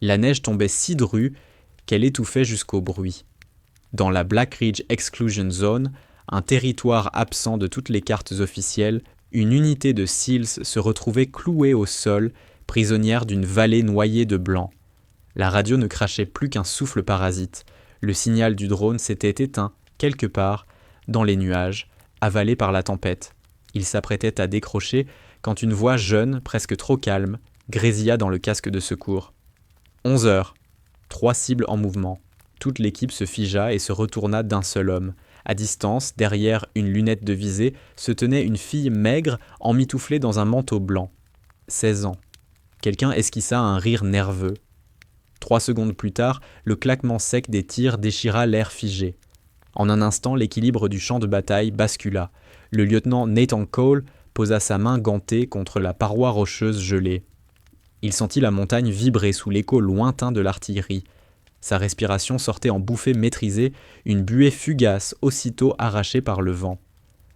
La neige tombait si drue qu'elle étouffait jusqu'au bruit. Dans la Black Ridge Exclusion Zone, un territoire absent de toutes les cartes officielles, une unité de SEALs se retrouvait clouée au sol, prisonnière d'une vallée noyée de blanc. La radio ne crachait plus qu'un souffle parasite. Le signal du drone s'était éteint, quelque part, dans les nuages, avalé par la tempête. Il s'apprêtait à décrocher quand une voix jeune, presque trop calme, grésilla dans le casque de secours. 11 heures. 3 cibles en mouvement. Toute l'équipe se figea et se retourna d'un seul homme. À distance, derrière une lunette de visée, se tenait une fille maigre, emmitouflée dans un manteau blanc. 16 ans. Quelqu'un esquissa un rire nerveux. 3 secondes plus tard, le claquement sec des tirs déchira l'air figé. En un instant, l'équilibre du champ de bataille bascula. Le lieutenant Nathan Cole posa sa main gantée contre la paroi rocheuse gelée. Il sentit la montagne vibrer sous l'écho lointain de l'artillerie. Sa respiration sortait en bouffées maîtrisées, une buée fugace aussitôt arrachée par le vent.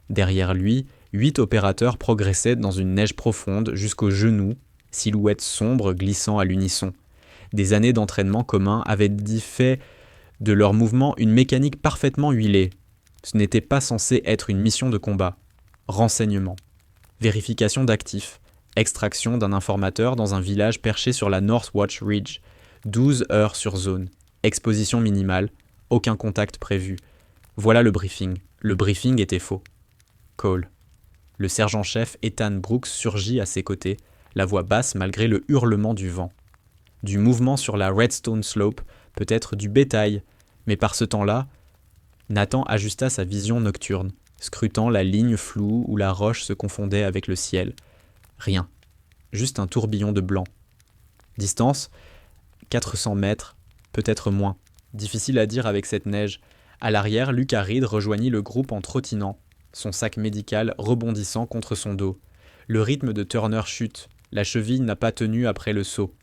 Derrière lui, 8 opérateurs progressaient dans une neige profonde jusqu'aux genoux, silhouettes sombres glissant à l'unisson. Des années d'entraînement commun avaient fait de leurs mouvements une mécanique parfaitement huilée. Ce n'était pas censé être une mission de combat. Renseignement. Vérification d'actifs. Extraction d'un informateur dans un village perché sur la Northwatch Ridge. 12 heures sur zone. Exposition minimale. Aucun contact prévu. Voilà le briefing. Le briefing était faux. Cole. Le sergent-chef Ethan Brooks surgit à ses côtés, la voix basse malgré le hurlement du vent. Du mouvement sur la Redstone Slope, peut-être du bétail, mais par ce temps-là, Nathan ajusta sa vision nocturne, scrutant la ligne floue où la roche se confondait avec le ciel. Rien. Juste un tourbillon de blanc. Distance 400 mètres, peut-être moins. Difficile à dire avec cette neige. À l'arrière, Luke Reed rejoignit le groupe en trottinant, son sac médical rebondissant contre son dos. Le rythme de Turner chute. La cheville n'a pas tenu après le saut.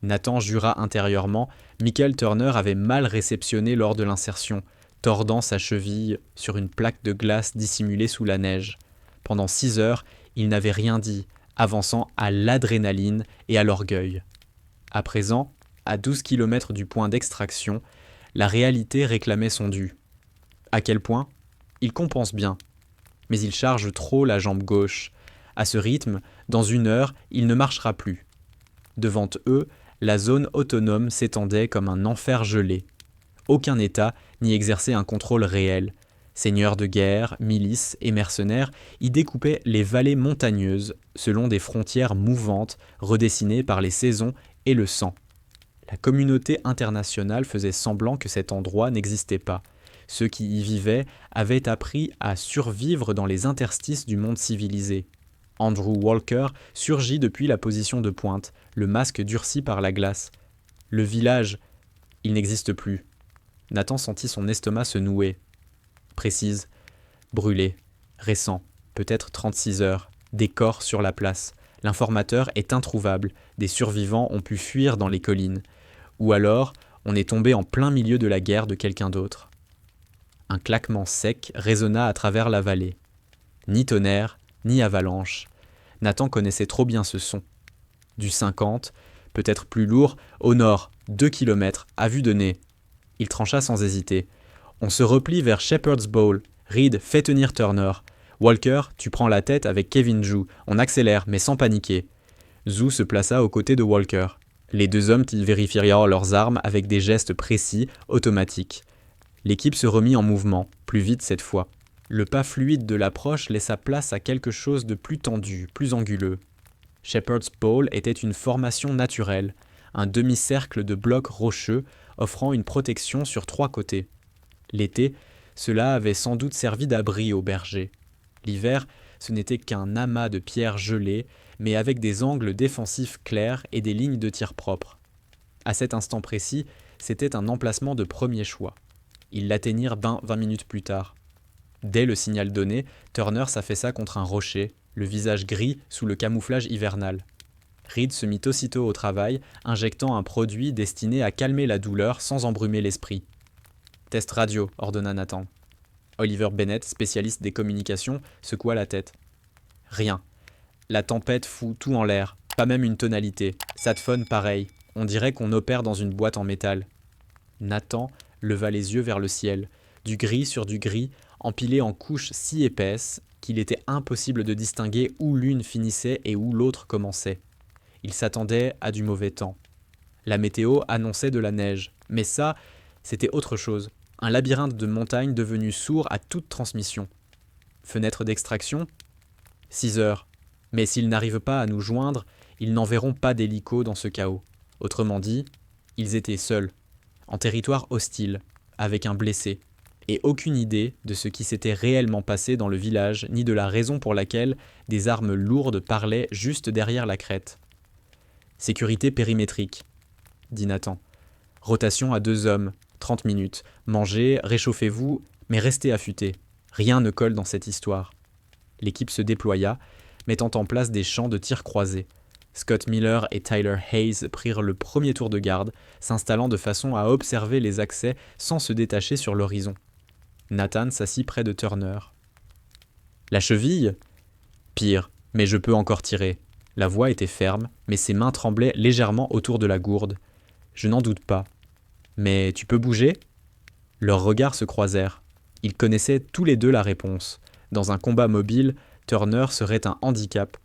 Nathan jura intérieurement, Michael Turner avait mal réceptionné lors de l'insertion, tordant sa cheville sur une plaque de glace dissimulée sous la neige. Pendant 6 heures, il n'avait rien dit, avançant à l'adrénaline et à l'orgueil. À présent, à 12 km du point d'extraction, la réalité réclamait son dû. À quel point ? Il compense bien. Mais il charge trop la jambe gauche. À ce rythme, dans 1 heure, il ne marchera plus. Devant eux, la zone autonome s'étendait comme un enfer gelé. Aucun État n'y exerçait un contrôle réel. Seigneurs de guerre, milices et mercenaires y découpaient les vallées montagneuses selon des frontières mouvantes redessinées par les saisons et le sang. La communauté internationale faisait semblant que cet endroit n'existait pas. Ceux qui y vivaient avaient appris à survivre dans les interstices du monde civilisé. Andrew Walker surgit depuis la position de pointe, le masque durci par la glace. Le village, il n'existe plus. Nathan sentit son estomac se nouer. Précise, brûlé, récent, peut-être 36 heures, des corps sur la place. L'informateur est introuvable, des survivants ont pu fuir dans les collines. Ou alors, on est tombé en plein milieu de la guerre de quelqu'un d'autre. Un claquement sec résonna à travers la vallée. Ni tonnerre, ni avalanche. Nathan connaissait trop bien ce son. Du 50, peut-être plus lourd, au nord, 2 km, à vue de nez. Il trancha sans hésiter. On se replie vers Shepherd's Bowl. Reed, fais tenir Turner. Walker, tu prends la tête avec Kevin Zhu. On accélère, mais sans paniquer. Zhu se plaça aux côtés de Walker. Les 2 hommes vérifièrent leurs armes avec des gestes précis, automatiques. L'équipe se remit en mouvement, plus vite cette fois. Le pas fluide de l'approche laissa place à quelque chose de plus tendu, plus anguleux. Shepherd's Bowl était une formation naturelle, un demi-cercle de blocs rocheux offrant une protection sur 3 côtés. L'été, cela avait sans doute servi d'abri aux bergers. L'hiver, ce n'était qu'un amas de pierres gelées, mais avec des angles défensifs clairs et des lignes de tir propres. À cet instant précis, c'était un emplacement de premier choix. Ils l'atteignirent 20 minutes plus tard. Dès le signal donné, Turner s'affaissa contre un rocher, le visage gris sous le camouflage hivernal. Reed se mit aussitôt au travail, injectant un produit destiné à calmer la douleur sans embrumer l'esprit. « Test radio », ordonna Nathan. Oliver Bennett, spécialiste des communications, secoua la tête. « Rien. La tempête fout tout en l'air, pas même une tonalité. Ça te phone pareil. On dirait qu'on opère dans une boîte en métal. Nathan leva les yeux vers le ciel, du gris sur du gris, empilé en couches si épaisses qu'il était impossible de distinguer où l'une finissait et où l'autre commençait. Il s'attendait à du mauvais temps. La météo annonçait de la neige, mais ça, c'était autre chose. Un labyrinthe de montagnes devenu sourd à toute transmission. Fenêtre d'extraction ? 6 heures. Mais s'ils n'arrivent pas à nous joindre, ils n'enverront pas d'hélico dans ce chaos. Autrement dit, ils étaient seuls, en territoire hostile, avec un blessé, et aucune idée de ce qui s'était réellement passé dans le village, ni de la raison pour laquelle des armes lourdes parlaient juste derrière la crête. Sécurité périmétrique, dit Nathan. Rotation à 2 hommes, 30 minutes. Mangez, réchauffez-vous, mais restez affûtés. Rien ne colle dans cette histoire. L'équipe se déploya, mettant en place des champs de tir croisés. Scott Miller et Tyler Hayes prirent le premier tour de garde, s'installant de façon à observer les accès sans se détacher sur l'horizon. Nathan s'assit près de Turner. « La cheville ? Pire, mais je peux encore tirer. » La voix était ferme, mais ses mains tremblaient légèrement autour de la gourde. « Je n'en doute pas. Mais tu peux bouger ?» Leurs regards se croisèrent. Ils connaissaient tous les deux la réponse. Dans un combat mobile, Turner serait un handicap.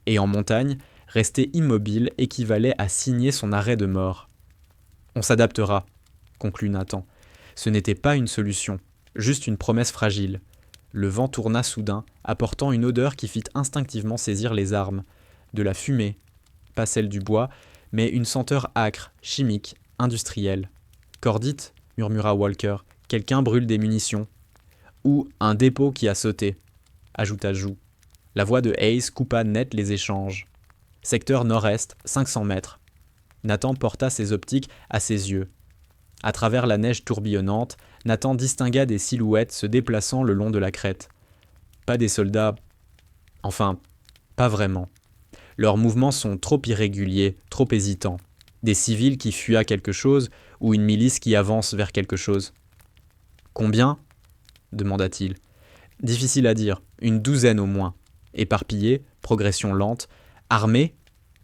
Et en montagne, rester immobile équivalait à signer son arrêt de mort. « On s'adaptera, » conclut Nathan. Ce n'était pas une solution, juste une promesse fragile. Le vent tourna soudain, apportant une odeur qui fit instinctivement saisir les armes. De la fumée, pas celle du bois, mais une senteur âcre, chimique, industrielle. « Cordite ?» murmura Walker. « Quelqu'un brûle des munitions. »« Ou un dépôt qui a sauté », ajouta Jou. La voix de Hayes coupa net les échanges. « Secteur nord-est, 500 mètres. » Nathan porta ses optiques à ses yeux. À travers la neige tourbillonnante, Nathan distingua des silhouettes se déplaçant le long de la crête. Pas des soldats. Enfin, pas vraiment. Leurs mouvements sont trop irréguliers, trop hésitants. Des civils qui fuient à quelque chose ou une milice qui avance vers quelque chose. « Combien ?» demanda-t-il. « Difficile à dire, une douzaine au moins. Éparpillés, progression lente. Armés ?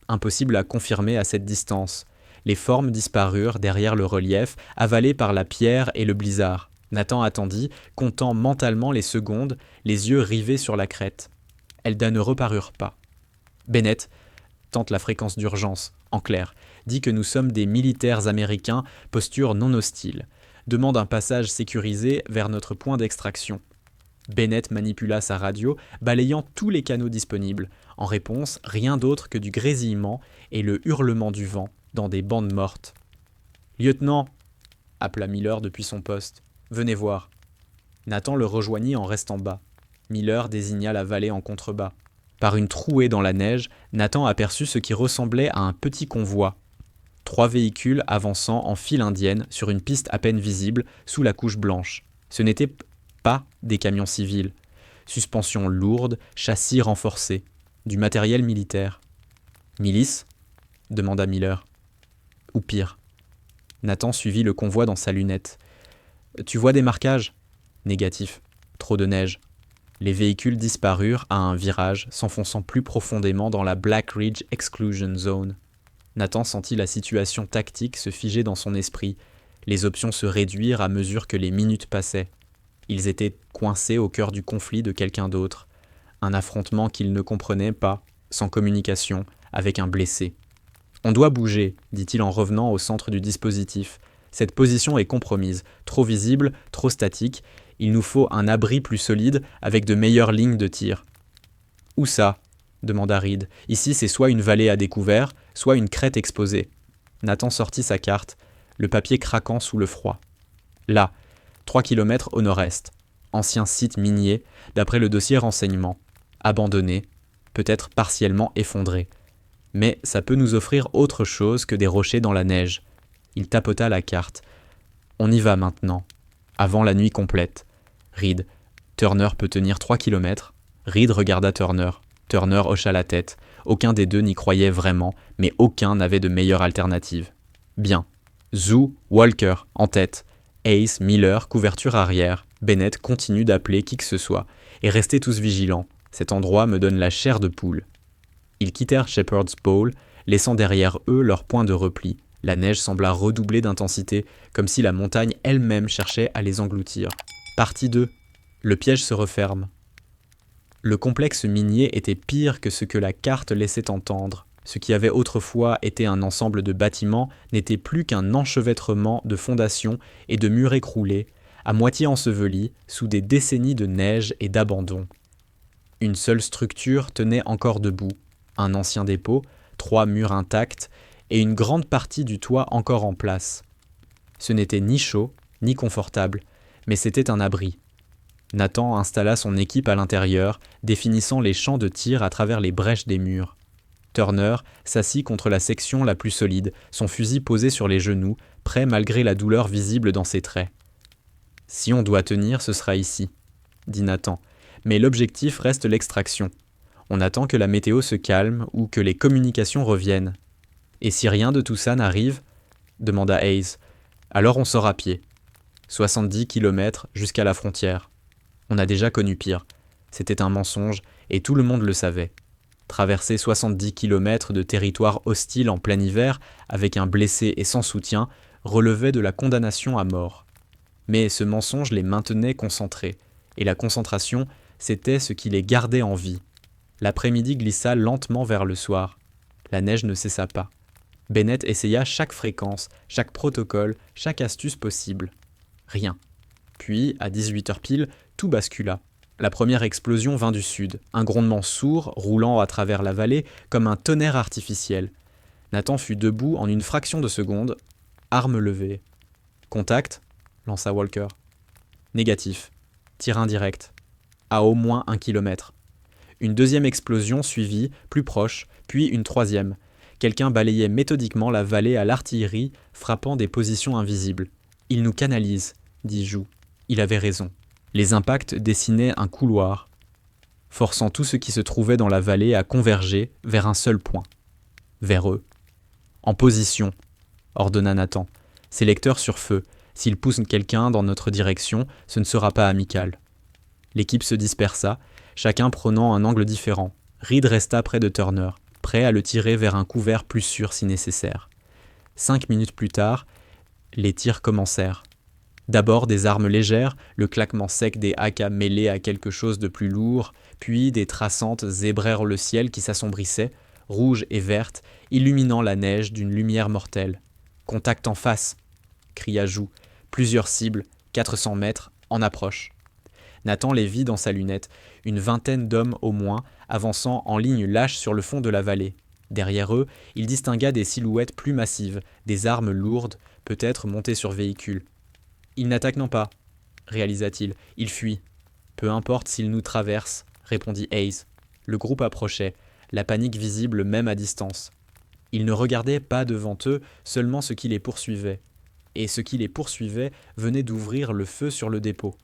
Impossible à confirmer à cette distance. Les formes disparurent derrière le relief, avalées par la pierre et le blizzard. Nathan attendit, comptant mentalement les secondes, les yeux rivés sur la crête. Elles ne reparurent pas. Bennett tente la fréquence d'urgence, en clair, dit que nous sommes des militaires américains, posture non hostile, demande un passage sécurisé vers notre point d'extraction. Bennett manipula sa radio, balayant tous les canaux disponibles. En réponse, rien d'autre que du grésillement et le hurlement du vent dans des bandes mortes. « Lieutenant !» appela Miller depuis son poste. « Venez voir. » Nathan le rejoignit en restant bas. Miller désigna la vallée en contrebas. Par une trouée dans la neige, Nathan aperçut ce qui ressemblait à un petit convoi. 3 véhicules avançant en file indienne sur une piste à peine visible sous la couche blanche. Ce n'étaient pas des camions civils. Suspension lourde, châssis renforcé. Du matériel militaire. « Milice ?» demanda Miller. « Ou pire. » Nathan suivit le convoi dans sa lunette. « Tu vois des marquages ?» Négatif. Trop de neige. Les véhicules disparurent à un virage, s'enfonçant plus profondément dans la Black Ridge Exclusion Zone. Nathan sentit la situation tactique se figer dans son esprit. Les options se réduirent à mesure que les minutes passaient. Ils étaient coincés au cœur du conflit de quelqu'un d'autre. Un affrontement qu'ils ne comprenaient pas, sans communication, avec un blessé. « On doit bouger », dit-il en revenant au centre du dispositif. « Cette position est compromise, trop visible, trop statique. Il nous faut un abri plus solide avec de meilleures lignes de tir. »« Où ça ?» demanda Reed. « Ici, c'est soit une vallée à découvert, soit une crête exposée. » Nathan sortit sa carte, le papier craquant sous le froid. « Là, 3 km au nord-est. Ancien site minier, d'après le dossier renseignement. Abandonné, peut-être partiellement effondré. Mais ça peut nous offrir autre chose que des rochers dans la neige. » Il tapota la carte. « On y va maintenant, avant la nuit complète. » Reed. « Turner peut tenir 3 km. » Reed regarda Turner. Turner hocha la tête. Aucun des deux n'y croyait vraiment, mais aucun n'avait de meilleure alternative. « Bien. Zou, Walker, en tête. Hayes, Miller, couverture arrière. Bennett continue d'appeler qui que ce soit. Et restez tous vigilants. Cet endroit me donne la chair de poule. » Ils quittèrent Shepherd's Pole, laissant derrière eux leur point de repli, La neige sembla redoubler d'intensité, comme si la montagne elle-même cherchait à les engloutir. Partie 2. Le piège se referme. Le complexe minier était pire que ce que la carte laissait entendre. Ce qui avait autrefois été un ensemble de bâtiments n'était plus qu'un enchevêtrement de fondations et de murs écroulés, à moitié ensevelis sous des décennies de neige et d'abandon. Une seule structure tenait encore debout, un ancien dépôt, 3 murs intacts et une grande partie du toit encore en place. Ce n'était ni chaud, ni confortable, mais c'était un abri. Nathan installa son équipe à l'intérieur, définissant les champs de tir à travers les brèches des murs. Turner s'assit contre la section la plus solide, son fusil posé sur les genoux, prêt malgré la douleur visible dans ses traits. « Si on doit tenir, ce sera ici, » dit Nathan, mais l'objectif reste l'extraction. On attend que la météo se calme ou que les communications reviennent. « Et si rien de tout ça n'arrive ?» demanda Hayes. « Alors on sort à pied. 70 km jusqu'à la frontière. On a déjà connu pire. C'était un mensonge et tout le monde le savait. Traverser 70 km de territoire hostile en plein hiver, avec un blessé et sans soutien, relevait de la condamnation à mort. Mais ce mensonge les maintenait concentrés, et la concentration, c'était ce qui les gardait en vie. L'après-midi glissa lentement vers le soir. La neige ne cessa pas. Bennett essaya chaque fréquence, chaque protocole, chaque astuce possible. Rien. Puis, à 18h pile, tout bascula. La première explosion vint du sud, un grondement sourd roulant à travers la vallée comme un tonnerre artificiel. Nathan fut debout en une fraction de seconde, arme levée. « Contact » lança Walker. « Négatif. Tir indirect. À au moins 1 kilomètre. » Une deuxième explosion suivit, plus proche, puis une troisième. Quelqu'un balayait méthodiquement la vallée à l'artillerie, frappant des positions invisibles. « Il nous canalise » dit Joux. Il avait raison. Les impacts dessinaient un couloir, forçant tout ce qui se trouvait dans la vallée à converger vers un seul point. Vers eux. « En position !» ordonna Nathan. « Sélecteur sur feu. S'il pousse quelqu'un dans notre direction, ce ne sera pas amical. » L'équipe se dispersa, chacun prenant un angle différent. Reed resta près de Turner, prêt à le tirer vers un couvert plus sûr si nécessaire. 5 minutes plus tard, les tirs commencèrent. D'abord des armes légères, le claquement sec des haka mêlé à quelque chose de plus lourd, puis des traçantes zébrèrent le ciel qui s'assombrissait, rouge et verte, illuminant la neige d'une lumière mortelle. « Contact en face !» cria Joux. Plusieurs cibles, 400 mètres, en approche. Nathan les vit dans sa lunette, une vingtaine d'hommes au moins, avançant en ligne lâche sur le fond de la vallée. Derrière eux, il distingua des silhouettes plus massives, des armes lourdes, peut-être montées sur véhicules. « Ils n'attaquent non pas, » réalisa-t-il. « Ils fuient. »« Peu importe s'ils nous traversent, » répondit Hayes. Le groupe approchait, la panique visible même à distance. Ils ne regardaient pas devant eux, seulement ce qui les poursuivait. Et ce qui les poursuivait venait d'ouvrir le feu sur le dépôt.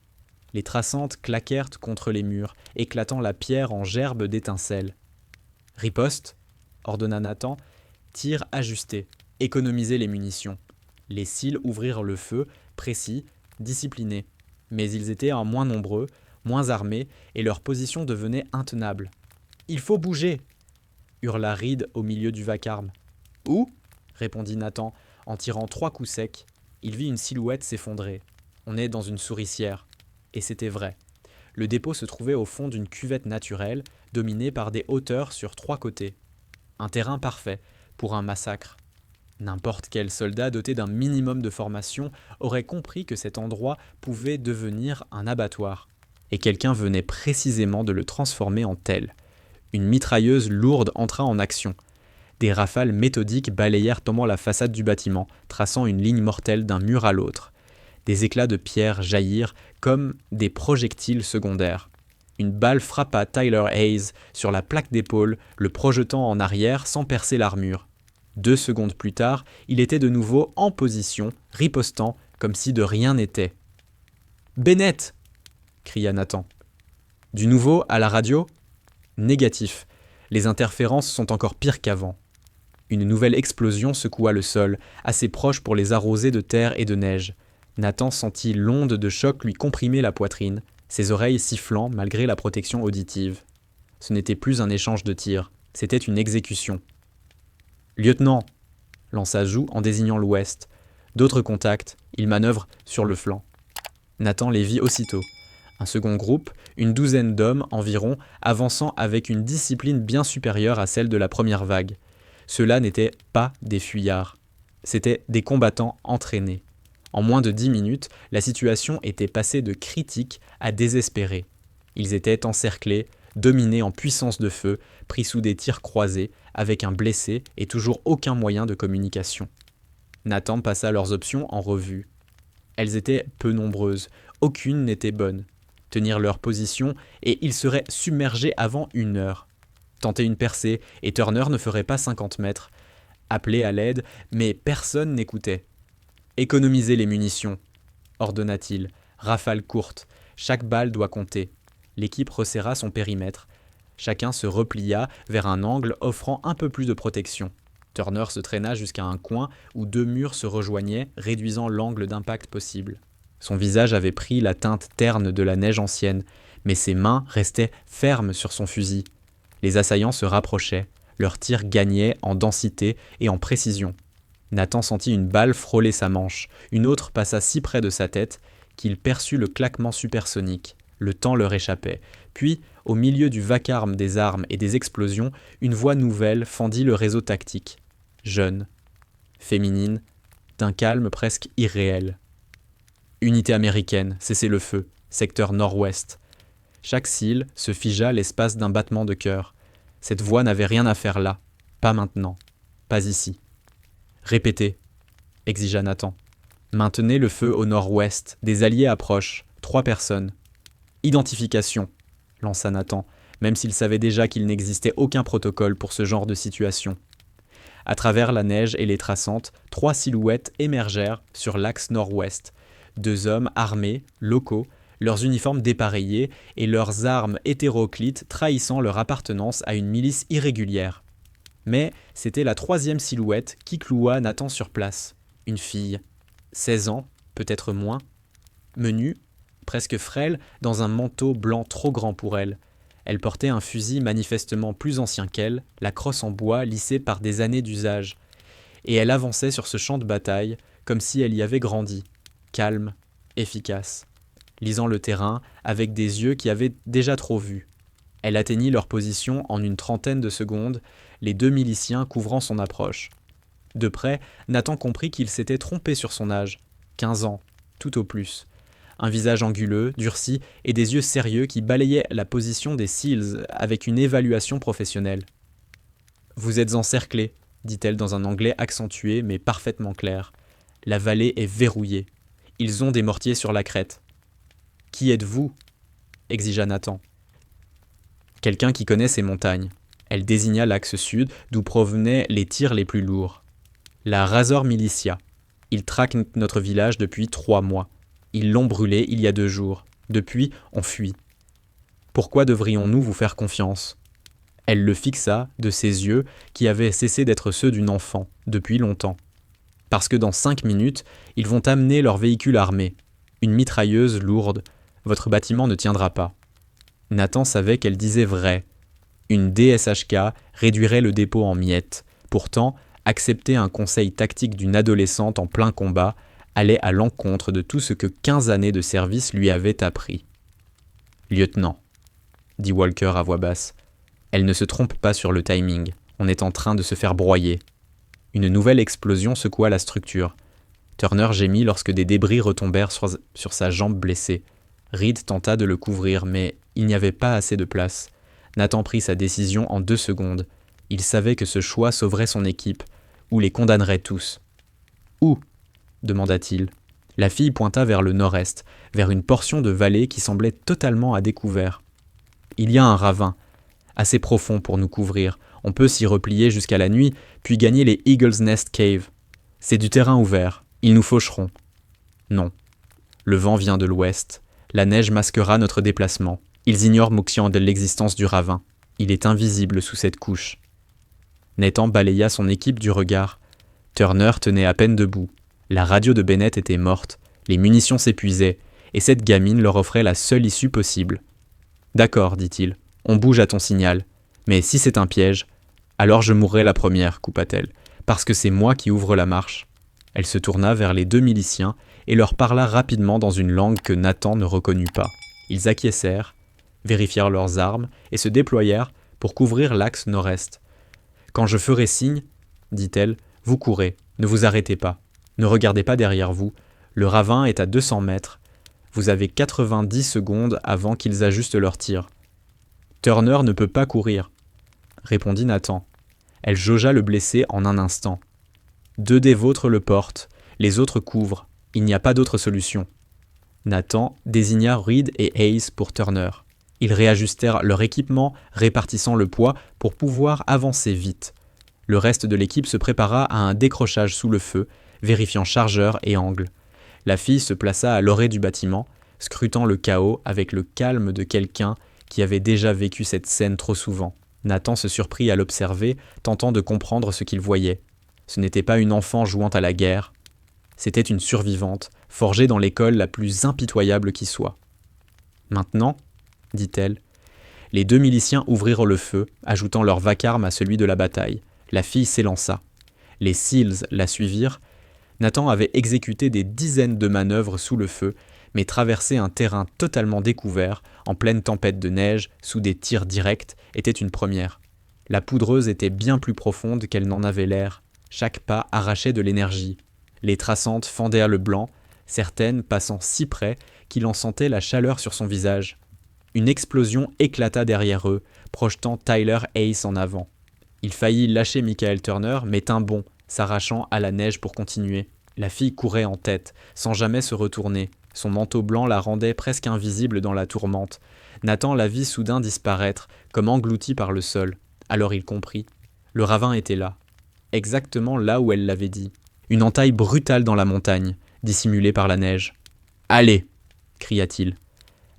Les traçantes claquèrent contre les murs, éclatant la pierre en gerbes d'étincelles. « Riposte !» ordonna Nathan. « Tir ajusté. Économisez les munitions. » Les cils ouvrirent le feu, précis, disciplinés. Mais ils étaient en moins nombreux, moins armés, et leur position devenait intenable. « Il faut bouger !» hurla Reed au milieu du vacarme. « Où ?» répondit Nathan, en tirant 3 coups secs. Il vit une silhouette s'effondrer. « On est dans une souricière. » Et c'était vrai. Le dépôt se trouvait au fond d'une cuvette naturelle, dominée par des hauteurs sur 3 côtés. Un terrain parfait pour un massacre. N'importe quel soldat doté d'un minimum de formation aurait compris que cet endroit pouvait devenir un abattoir. Et quelqu'un venait précisément de le transformer en tel. Une mitrailleuse lourde entra en action. Des rafales méthodiques balayèrent tombant la façade du bâtiment, traçant une ligne mortelle d'un mur à l'autre. Des éclats de pierre jaillirent comme des projectiles secondaires. Une balle frappa Tyler Hayes sur la plaque d'épaule, le projetant en arrière sans percer l'armure. 2 secondes plus tard, il était de nouveau en position, ripostant comme si de rien n'était. « Bennett !» cria Nathan. « Du nouveau à la radio ?»« Négatif. Les interférences sont encore pires qu'avant. » Une nouvelle explosion secoua le sol, assez proche pour les arroser de terre et de neige. Nathan sentit l'onde de choc lui comprimer la poitrine, ses oreilles sifflant malgré la protection auditive. Ce n'était plus un échange de tirs, c'était une exécution. « Lieutenant !» lança Jou en désignant l'ouest. D'autres contacts, ils manœuvrent sur le flanc. Nathan les vit aussitôt. Un second groupe, une douzaine d'hommes environ, avançant avec une discipline bien supérieure à celle de la première vague. Ceux-là n'étaient pas des fuyards, c'étaient des combattants entraînés. En moins de 10 minutes, la situation était passée de critique à désespérée. Ils étaient encerclés, dominés en puissance de feu, pris sous des tirs croisés, avec un blessé et toujours aucun moyen de communication. Nathan passa leurs options en revue. Elles étaient peu nombreuses, aucune n'était bonne. Tenir leur position et ils seraient submergés avant 1 heure. Tenter une percée et Turner ne ferait pas 50 mètres. Appeler à l'aide, mais personne n'écoutait. « Économisez les munitions », ordonna-t-il. « Rafale courte, chaque balle doit compter. » L'équipe resserra son périmètre. Chacun se replia vers un angle offrant un peu plus de protection. Turner se traîna jusqu'à un coin où 2 murs se rejoignaient, réduisant l'angle d'impact possible. Son visage avait pris la teinte terne de la neige ancienne, mais ses mains restaient fermes sur son fusil. Les assaillants se rapprochaient, leurs tirs gagnaient en densité et en précision. Nathan sentit une balle frôler sa manche, une autre passa si près de sa tête qu'il perçut le claquement supersonique. Le temps leur échappait. Puis, au milieu du vacarme des armes et des explosions, une voix nouvelle fendit le réseau tactique. Jeune, féminine, d'un calme presque irréel. Unité américaine, cessez-le-feu, secteur nord-ouest. Chaque cil se figea l'espace d'un battement de cœur. Cette voix n'avait rien à faire là, pas maintenant, pas ici. Répétez, exigea Nathan. Maintenez le feu au nord-ouest, des alliés approchent, 3 personnes. Identification, lança Nathan, même s'il savait déjà qu'il n'existait aucun protocole pour ce genre de situation. À travers la neige et les traçantes, 3 silhouettes émergèrent sur l'axe nord-ouest. 2 hommes armés, locaux, leurs uniformes dépareillés et leurs armes hétéroclites trahissant leur appartenance à une milice irrégulière. Mais c'était la 3e silhouette qui cloua Nathan sur place. Une fille, 16 ans, peut-être moins, menue, presque frêle, dans un manteau blanc trop grand pour elle. Elle portait un fusil manifestement plus ancien qu'elle, la crosse en bois lissée par des années d'usage. Et elle avançait sur ce champ de bataille comme si elle y avait grandi, calme, efficace, lisant le terrain avec des yeux qui avaient déjà trop vu. Elle atteignit leur position en une trentaine de secondes, les 2 miliciens couvrant son approche. De près, Nathan comprit qu'il s'était trompé sur son âge, 15 ans, tout au plus. Un visage anguleux, durci et des yeux sérieux qui balayaient la position des SEALs avec une évaluation professionnelle. « Vous êtes encerclés », dit-elle dans un anglais accentué mais parfaitement clair. « La vallée est verrouillée. Ils ont des mortiers sur la crête. »« Qui êtes-vous » exigea Nathan. « Quelqu'un qui connaît ces montagnes. » Elle désigna l'axe sud d'où provenaient les tirs les plus lourds. « La Razor Militia. Ils traquent notre village depuis 3 mois. Ils l'ont brûlé il y a 2 jours. Depuis, on fuit. Pourquoi devrions-nous vous faire confiance ?» Elle le fixa de ses yeux qui avaient cessé d'être ceux d'une enfant depuis longtemps. « Parce que dans 5 minutes, ils vont amener leur véhicule armé. Une mitrailleuse lourde. Votre bâtiment ne tiendra pas. » Nathan savait qu'elle disait vrai. Une DSHK réduirait le dépôt en miettes. Pourtant, accepter un conseil tactique d'une adolescente en plein combat allait à l'encontre de tout ce que 15 années de service lui avaient appris. « Lieutenant, » dit Walker à voix basse, « elle ne se trompe pas sur le timing. On est en train de se faire broyer. » Une nouvelle explosion secoua la structure. Turner gémit lorsque des débris retombèrent sur sa jambe blessée. Reed tenta de le couvrir, mais il n'y avait pas assez de place. Nathan prit sa décision en 2 secondes. Il savait que ce choix sauverait son équipe, ou les condamnerait tous. « Où ?» demanda-t-il. La fille pointa vers le nord-est, vers une portion de vallée qui semblait totalement à découvert. « Il y a un ravin, assez profond pour nous couvrir. On peut s'y replier jusqu'à la nuit, puis gagner les Eagle's Nest Cave. C'est du terrain ouvert. Ils nous faucheront. » Non. Le vent vient de l'ouest. La neige masquera notre déplacement. Ils ignorent Moxian de l'existence du ravin. Il est invisible sous cette couche. Nathan balaya son équipe du regard. Turner tenait à peine debout. La radio de Bennett était morte. Les munitions s'épuisaient. Et cette gamine leur offrait la seule issue possible. « D'accord, dit-il. On bouge à ton signal. Mais si c'est un piège, alors je mourrai la première, coupa-t-elle. Parce que c'est moi qui ouvre la marche. Elle se tourna vers les 2 miliciens et leur parla rapidement dans une langue que Nathan ne reconnut pas. Ils acquiescèrent, vérifièrent leurs armes et se déployèrent pour couvrir l'axe nord-est. « Quand je ferai signe, dit-elle, vous courez, ne vous arrêtez pas. Ne regardez pas derrière vous, le ravin est à 200 mètres. Vous avez 90 secondes avant qu'ils ajustent leur tir. »« Turner ne peut pas courir, » répondit Nathan. Elle jaugea le blessé en un instant. « 2 des vôtres le portent, les autres couvrent. Il n'y a pas d'autre solution. » Nathan désigna Reed et Hayes pour Turner. Ils réajustèrent leur équipement, répartissant le poids pour pouvoir avancer vite. Le reste de l'équipe se prépara à un décrochage sous le feu, vérifiant chargeur et angle. La fille se plaça à l'orée du bâtiment, scrutant le chaos avec le calme de quelqu'un qui avait déjà vécu cette scène trop souvent. Nathan se surprit à l'observer, tentant de comprendre ce qu'il voyait. Ce n'était pas une enfant jouant à la guerre. C'était une survivante, forgée dans l'école la plus impitoyable qui soit. « Maintenant, » dit-elle. Les 2 miliciens ouvrirent le feu, ajoutant leur vacarme à celui de la bataille. La fille s'élança. Les SEALs la suivirent. Nathan avait exécuté des dizaines de manœuvres sous le feu, mais traverser un terrain totalement découvert, en pleine tempête de neige, sous des tirs directs, était une première. La poudreuse était bien plus profonde qu'elle n'en avait l'air. Chaque pas arrachait de l'énergie. Les traçantes fendèrent le blanc, certaines passant si près qu'il en sentait la chaleur sur son visage. Une explosion éclata derrière eux, projetant Tyler Hayes en avant. Il faillit lâcher Michael Turner, mais tint bon, s'arrachant à la neige pour continuer. La fille courait en tête, sans jamais se retourner. Son manteau blanc la rendait presque invisible dans la tourmente. Nathan la vit soudain disparaître, comme englouti par le sol. Alors il comprit. Le ravin était là, exactement là où elle l'avait dit. Une entaille brutale dans la montagne, dissimulée par la neige. « Allez !» cria-t-il.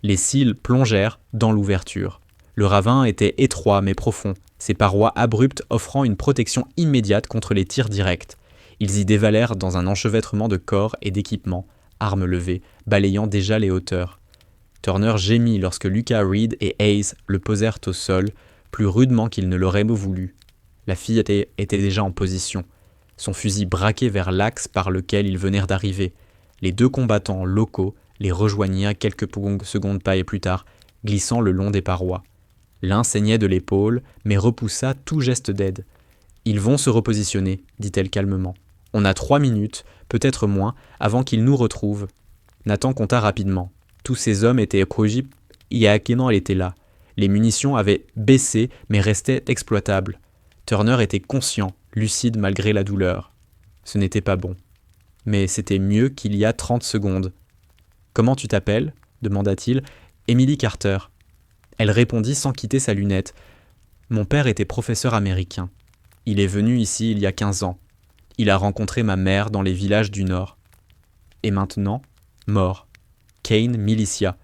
Les SEALs plongèrent dans l'ouverture. Le ravin était étroit mais profond, ses parois abruptes offrant une protection immédiate contre les tirs directs. Ils y dévalèrent dans un enchevêtrement de corps et d'équipements, armes levées, balayant déjà les hauteurs. Turner gémit lorsque Lucas Reed et Hayes le posèrent au sol, plus rudement qu'il ne l'aurait voulu. La fille était déjà en position, son fusil braqué vers l'axe par lequel ils venèrent d'arriver. Les 2 combattants locaux les rejoignirent quelques secondes plus tard, glissant le long des parois. L'un saignait de l'épaule, mais repoussa tout geste d'aide. « Ils vont se repositionner, » dit-elle calmement. « On a 3 minutes, peut-être moins, avant qu'ils nous retrouvent. » Nathan compta rapidement. Tous ces hommes étaient projetés et Akenan était là. Les munitions avaient baissé, mais restaient exploitables. Turner était conscient, lucide malgré la douleur. Ce n'était pas bon. Mais c'était mieux qu'il y a 30 secondes. « Comment tu t'appelles » demanda-t-il. « Emily Carter. » Elle répondit sans quitter sa lunette. « Mon père était professeur américain. Il est venu ici il y a 15 ans. Il a rencontré ma mère dans les villages du Nord. Et maintenant, mort. Kane Militia.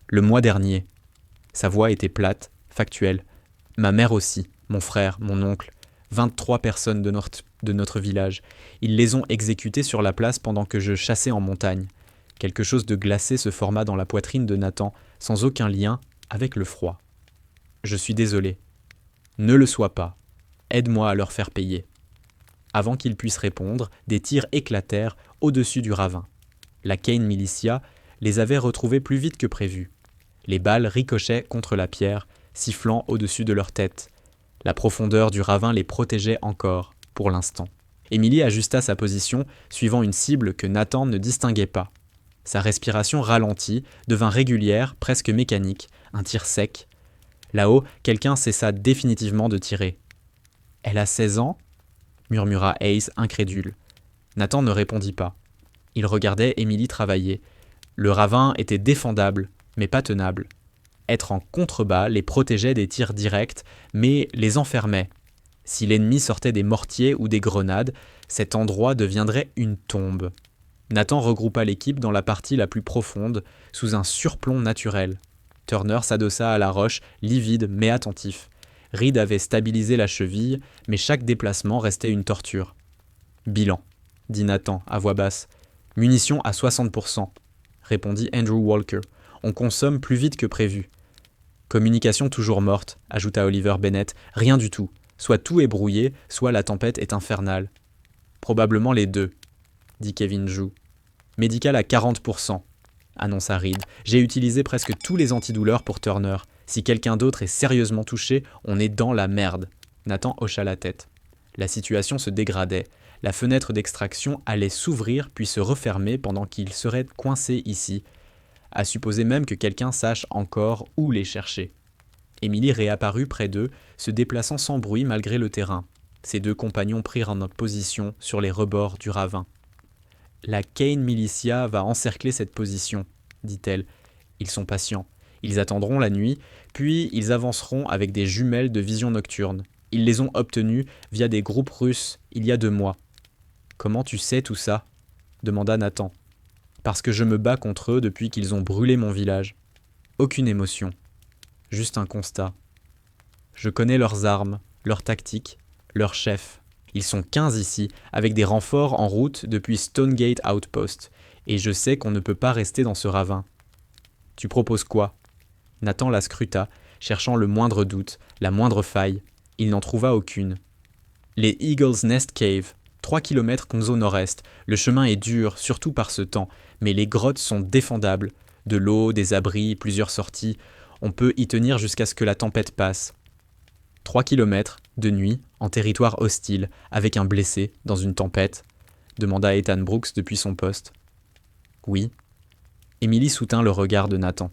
Le mois dernier. » Sa voix était plate, factuelle. « Ma mère aussi, mon frère, mon oncle. 23 personnes de notre village. Ils les ont exécutées sur la place pendant que je chassais en montagne. » Quelque chose de glacé se forma dans la poitrine de Nathan, sans aucun lien avec le froid. « Je suis désolé. Ne le sois pas. Aide-moi à leur faire payer. » Avant qu'il puisse répondre, des tirs éclatèrent au-dessus du ravin. La Kane Militia les avait retrouvés plus vite que prévu. Les balles ricochaient contre la pierre, sifflant au-dessus de leur tête. La profondeur du ravin les protégeait encore, pour l'instant. Emily ajusta sa position, suivant une cible que Nathan ne distinguait pas. Sa respiration ralentit, devint régulière, presque mécanique, un tir sec. Là-haut, quelqu'un cessa définitivement de tirer. « Elle a 16 ans ?» murmura Hayes, incrédule. Nathan ne répondit pas. Il regardait Emily travailler. Le ravin était défendable, mais pas tenable. Être en contrebas les protégeait des tirs directs, mais les enfermait. Si l'ennemi sortait des mortiers ou des grenades, cet endroit deviendrait une tombe. Nathan regroupa l'équipe dans la partie la plus profonde, sous un surplomb naturel. Turner s'adossa à la roche, livide mais attentif. Reed avait stabilisé la cheville, mais chaque déplacement restait une torture. « Bilan », dit Nathan à voix basse. « Munitions à 60%, répondit Andrew Walker. « On consomme plus vite que prévu. »« Communication toujours morte, ajouta Oliver Bennett. Rien du tout. Soit tout est brouillé, soit la tempête est infernale. Probablement les deux, dit Kevin Jou. Médical à 40%, annonça Reed. J'ai utilisé presque tous les antidouleurs pour Turner. Si quelqu'un d'autre est sérieusement touché, on est dans la merde. Nathan hocha la tête. La situation se dégradait. La fenêtre d'extraction allait s'ouvrir puis se refermer pendant qu'ils seraient coincés ici, à supposer même que quelqu'un sache encore où les chercher. Emily réapparut près d'eux, se déplaçant sans bruit malgré le terrain. Ses deux compagnons prirent en position sur les rebords du ravin. « La Kane Militia va encercler cette position, dit-elle. Ils sont patients. Ils attendront la nuit, puis ils avanceront avec des jumelles de vision nocturne. Ils les ont obtenues via des groupes russes il y a 2 mois. »« Comment tu sais tout ça ?» demanda Nathan. « Parce que je me bats contre eux depuis qu'ils ont brûlé mon village. » Aucune émotion. Juste un constat. Je connais leurs armes, leurs tactiques, leurs chefs. Ils sont 15 ici, avec des renforts en route depuis Stonegate Outpost, et je sais qu'on ne peut pas rester dans ce ravin. Tu proposes quoi ? Nathan la scruta, cherchant le moindre doute, la moindre faille. Il n'en trouva aucune. Les Eagle's Nest Cave, 3 km au nord-est. Le chemin est dur, surtout par ce temps, mais les grottes sont défendables. De l'eau, des abris, plusieurs sorties. On peut y tenir jusqu'à ce que la tempête passe. 3 km, de nuit, en territoire hostile, avec un blessé, dans une tempête, demanda Ethan Brooks depuis son poste. Oui. Emily soutint le regard de Nathan.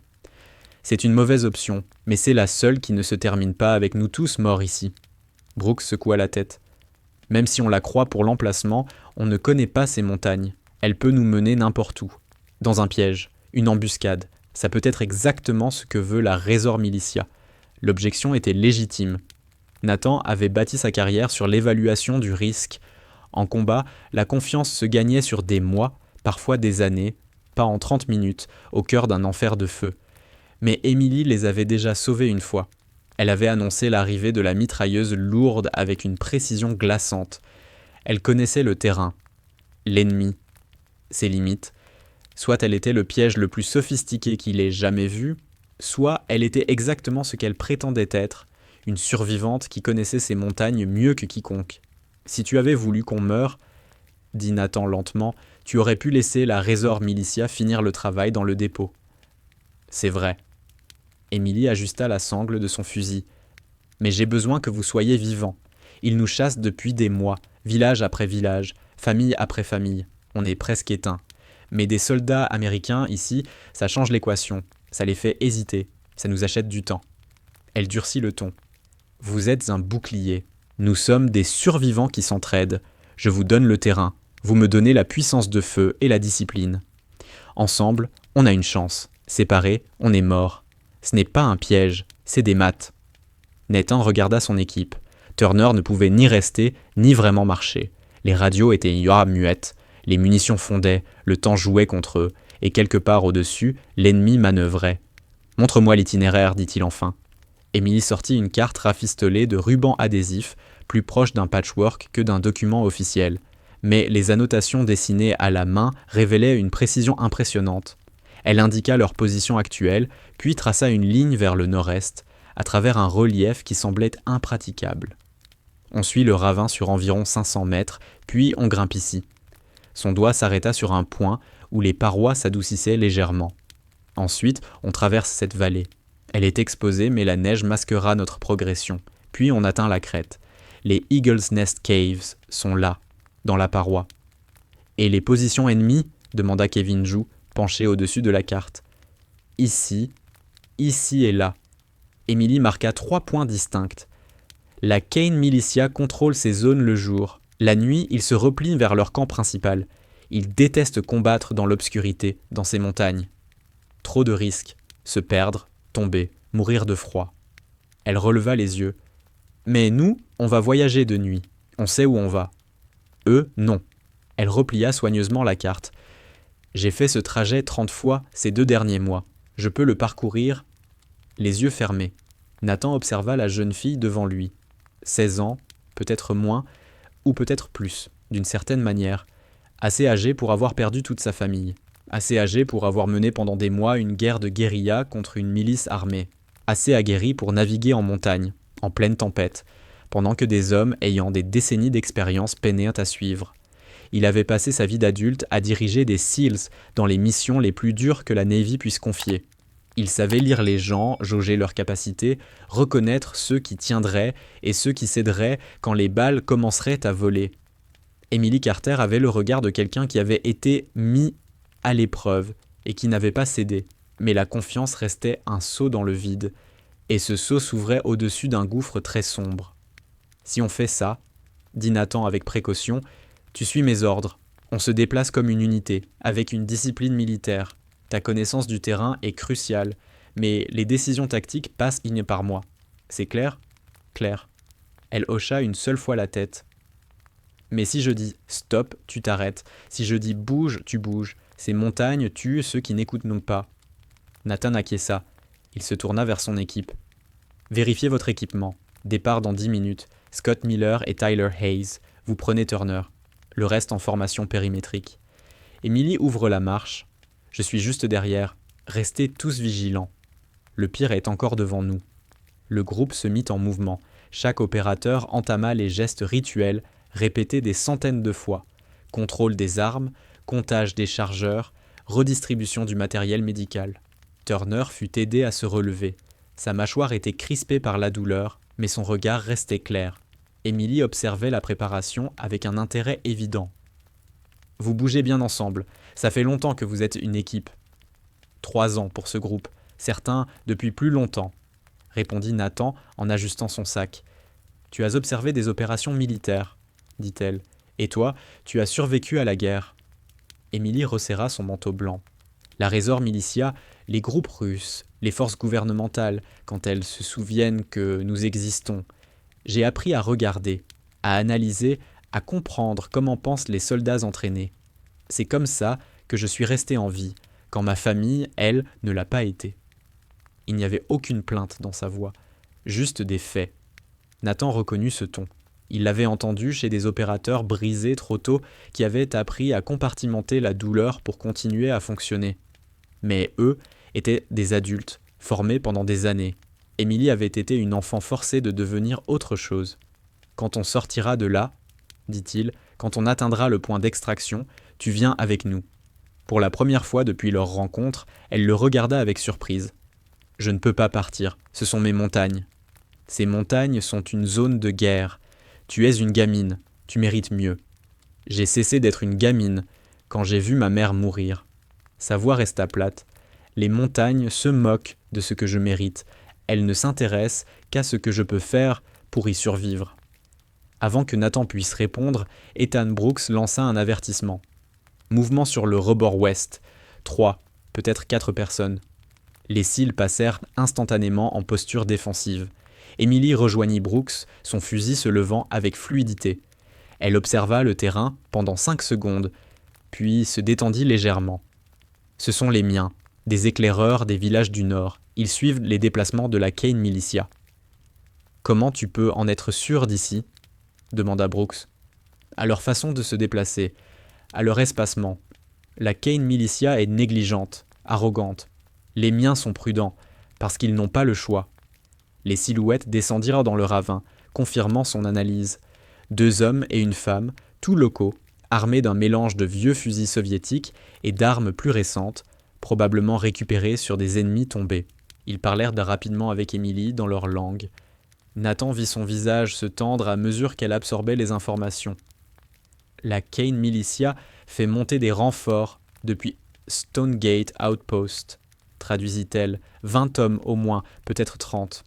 C'est une mauvaise option, mais c'est la seule qui ne se termine pas avec nous tous morts ici. Brooks secoua la tête. Même si on la croit pour l'emplacement, on ne connaît pas ces montagnes. Elle peut nous mener n'importe où. Dans un piège, une embuscade. Ça peut être exactement ce que veut la Razor Militia. L'objection était légitime. Nathan avait bâti sa carrière sur l'évaluation du risque. En combat, la confiance se gagnait sur des mois, parfois des années, pas en 30 minutes, au cœur d'un enfer de feu. Mais Emily les avait déjà sauvés une fois. Elle avait annoncé l'arrivée de la mitrailleuse lourde avec une précision glaçante. Elle connaissait le terrain, l'ennemi, ses limites. Soit elle était le piège le plus sophistiqué qu'il ait jamais vu, soit elle était exactement ce qu'elle prétendait être, une survivante qui connaissait ces montagnes mieux que quiconque. Si tu avais voulu qu'on meure, dit Nathan lentement, tu aurais pu laisser la Razor Militia finir le travail dans le dépôt. C'est vrai. Emily ajusta la sangle de son fusil. Mais j'ai besoin que vous soyez vivants. Ils nous chassent depuis des mois, village après village, famille après famille. On est presque éteints. Mais des soldats américains ici, ça change l'équation. Ça les fait hésiter. Ça nous achète du temps. Elle durcit le ton. Vous êtes un bouclier. Nous sommes des survivants qui s'entraident. Je vous donne le terrain. Vous me donnez la puissance de feu et la discipline. Ensemble, on a une chance. Séparés, on est mort. Ce n'est pas un piège, c'est des maths. Nathan regarda son équipe. Turner ne pouvait ni rester, ni vraiment marcher. Les radios étaient muettes, les munitions fondaient, le temps jouait contre eux, et quelque part au-dessus, l'ennemi manœuvrait. « Montre-moi l'itinéraire, dit-il enfin. Emily sortit une carte rafistolée de rubans adhésifs, plus proche d'un patchwork que d'un document officiel. Mais les annotations dessinées à la main révélaient une précision impressionnante. Elle indiqua leur position actuelle, puis traça une ligne vers le nord-est, à travers un relief qui semblait impraticable. On suit le ravin sur environ 500 mètres, puis on grimpe ici. Son doigt s'arrêta sur un point où les parois s'adoucissaient légèrement. Ensuite, on traverse cette vallée. Elle est exposée, mais la neige masquera notre progression. Puis on atteint la crête. Les Eagle's Nest Caves sont là, dans la paroi. « Et les positions ennemies ?» demanda Kevin Jou, penché au-dessus de la carte. « Ici et là. » Emily marqua 3 points distincts. La Kane Militia contrôle ces zones le jour. La nuit, ils se replient vers leur camp principal. Ils détestent combattre dans l'obscurité, dans ces montagnes. Trop de risques. Se perdre, tomber, mourir de froid. Elle releva les yeux. Mais nous, on va voyager de nuit. On sait où on va. Eux, non. Elle replia soigneusement la carte. J'ai fait ce trajet 30 fois ces 2 derniers mois. Je peux le parcourir les yeux fermés. Nathan observa la jeune fille devant lui. 16 ans, peut-être moins, ou peut-être plus, d'une certaine manière. Assez âgée pour avoir perdu toute sa famille. Assez âgée pour avoir mené pendant des mois une guerre de guérilla contre une milice armée. Assez aguerrie pour naviguer en montagne, en pleine tempête, pendant que des hommes ayant des décennies d'expérience peinaient à suivre. Il avait passé sa vie d'adulte à diriger des SEALs dans les missions les plus dures que la Navy puisse confier. Il savait lire les gens, jauger leurs capacités, reconnaître ceux qui tiendraient et ceux qui céderaient quand les balles commenceraient à voler. Emily Carter avait le regard de quelqu'un qui avait été mis à l'épreuve et qui n'avait pas cédé. Mais la confiance restait un seau dans le vide, et ce seau s'ouvrait au-dessus d'un gouffre très sombre. « Si on fait ça, » dit Nathan avec précaution, « tu suis mes ordres. On se déplace comme une unité, avec une discipline militaire. Ta connaissance du terrain est cruciale, mais les décisions tactiques passent par moi. C'est clair ? » Clair. Elle hocha une seule fois la tête. « Mais si je dis stop, tu t'arrêtes. Si je dis bouge, tu bouges. Ces montagnes tuent ceux qui n'écoutent non pas. » Nathan acquiesça. Il se tourna vers son équipe. « Vérifiez votre équipement. Départ dans 10 minutes. Scott Miller et Tyler Hayes. Vous prenez Turner. Le reste en formation périmétrique. » Emily ouvre la marche. « Je suis juste derrière. Restez tous vigilants. Le pire est encore devant nous. » Le groupe se mit en mouvement. Chaque opérateur entama les gestes rituels, répétés des centaines de fois. Contrôle des armes, comptage des chargeurs, redistribution du matériel médical. Turner fut aidé à se relever. Sa mâchoire était crispée par la douleur, mais son regard restait clair. Emily observait la préparation avec un intérêt évident. « Vous bougez bien ensemble. Ça fait longtemps que vous êtes une équipe. »« 3 ans pour ce groupe. Certains depuis plus longtemps, » répondit Nathan en ajustant son sac. « Tu as observé des opérations militaires, » dit-elle. « Et toi, tu as survécu à la guerre. » Emily resserra son manteau blanc. La Razor Militia, les groupes russes, les forces gouvernementales, quand elles se souviennent que nous existons. J'ai appris à regarder, à analyser, à comprendre comment pensent les soldats entraînés. C'est comme ça que je suis resté en vie, quand ma famille, elle, ne l'a pas été. Il n'y avait aucune plainte dans sa voix, juste des faits. Nathan reconnut ce ton. Il l'avait entendu chez des opérateurs brisés trop tôt qui avaient appris à compartimenter la douleur pour continuer à fonctionner. Mais eux étaient des adultes, formés pendant des années. Emily avait été une enfant forcée de devenir autre chose. « Quand on sortira de là, » dit-il, « quand on atteindra le point d'extraction, tu viens avec nous. » Pour la première fois depuis leur rencontre, elle le regarda avec surprise. « Je ne peux pas partir, ce sont mes montagnes. » « Ces montagnes sont une zone de guerre. Tu es une gamine, tu mérites mieux. » J'ai cessé d'être une gamine quand j'ai vu ma mère mourir. Sa voix resta plate. Les montagnes se moquent de ce que je mérite. Elles ne s'intéressent qu'à ce que je peux faire pour y survivre. Avant que Nathan puisse répondre, Ethan Brooks lança un avertissement. Mouvement sur le rebord ouest. 3, peut-être 4 personnes. Les cils passèrent instantanément en posture défensive. Emily rejoignit Brooks, son fusil se levant avec fluidité. Elle observa le terrain pendant 5 secondes, puis se détendit légèrement. « Ce sont les miens, des éclaireurs des villages du Nord. Ils suivent les déplacements de la Kane Militia. »« Comment tu peux en être sûr d'ici ?» demanda Brooks. « À leur façon de se déplacer, à leur espacement. La Kane Militia est négligente, arrogante. Les miens sont prudents, parce qu'ils n'ont pas le choix. » Les silhouettes descendirent dans le ravin, confirmant son analyse. 2 hommes et une femme, tous locaux, armés d'un mélange de vieux fusils soviétiques et d'armes plus récentes, probablement récupérées sur des ennemis tombés. Ils parlèrent rapidement avec Emily dans leur langue. Nathan vit son visage se tendre à mesure qu'elle absorbait les informations. La Kane Militia fait monter des renforts depuis Stonegate Outpost, traduisit-elle, 20 hommes au moins, peut-être 30.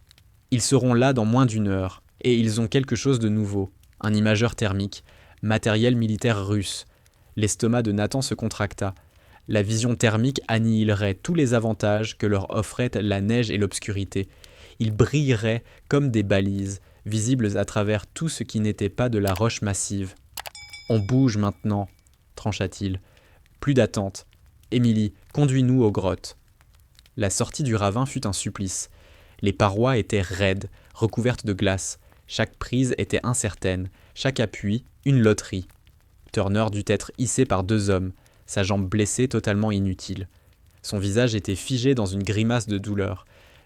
Ils seront là dans moins d'1 heure, et ils ont quelque chose de nouveau, un imageur thermique, matériel militaire russe. L'estomac de Nathan se contracta. La vision thermique annihilerait tous les avantages que leur offraient la neige et l'obscurité. Ils brilleraient comme des balises, visibles à travers tout ce qui n'était pas de la roche massive. « On bouge maintenant, » trancha-t-il. « Plus d'attente. Emily, conduis-nous aux grottes. » La sortie du ravin fut un supplice. Les parois étaient raides, recouvertes de glace. Chaque prise était incertaine, chaque appui, une loterie. Turner dut être hissé par 2 hommes, sa jambe blessée totalement inutile. Son visage était figé dans une grimace de douleur,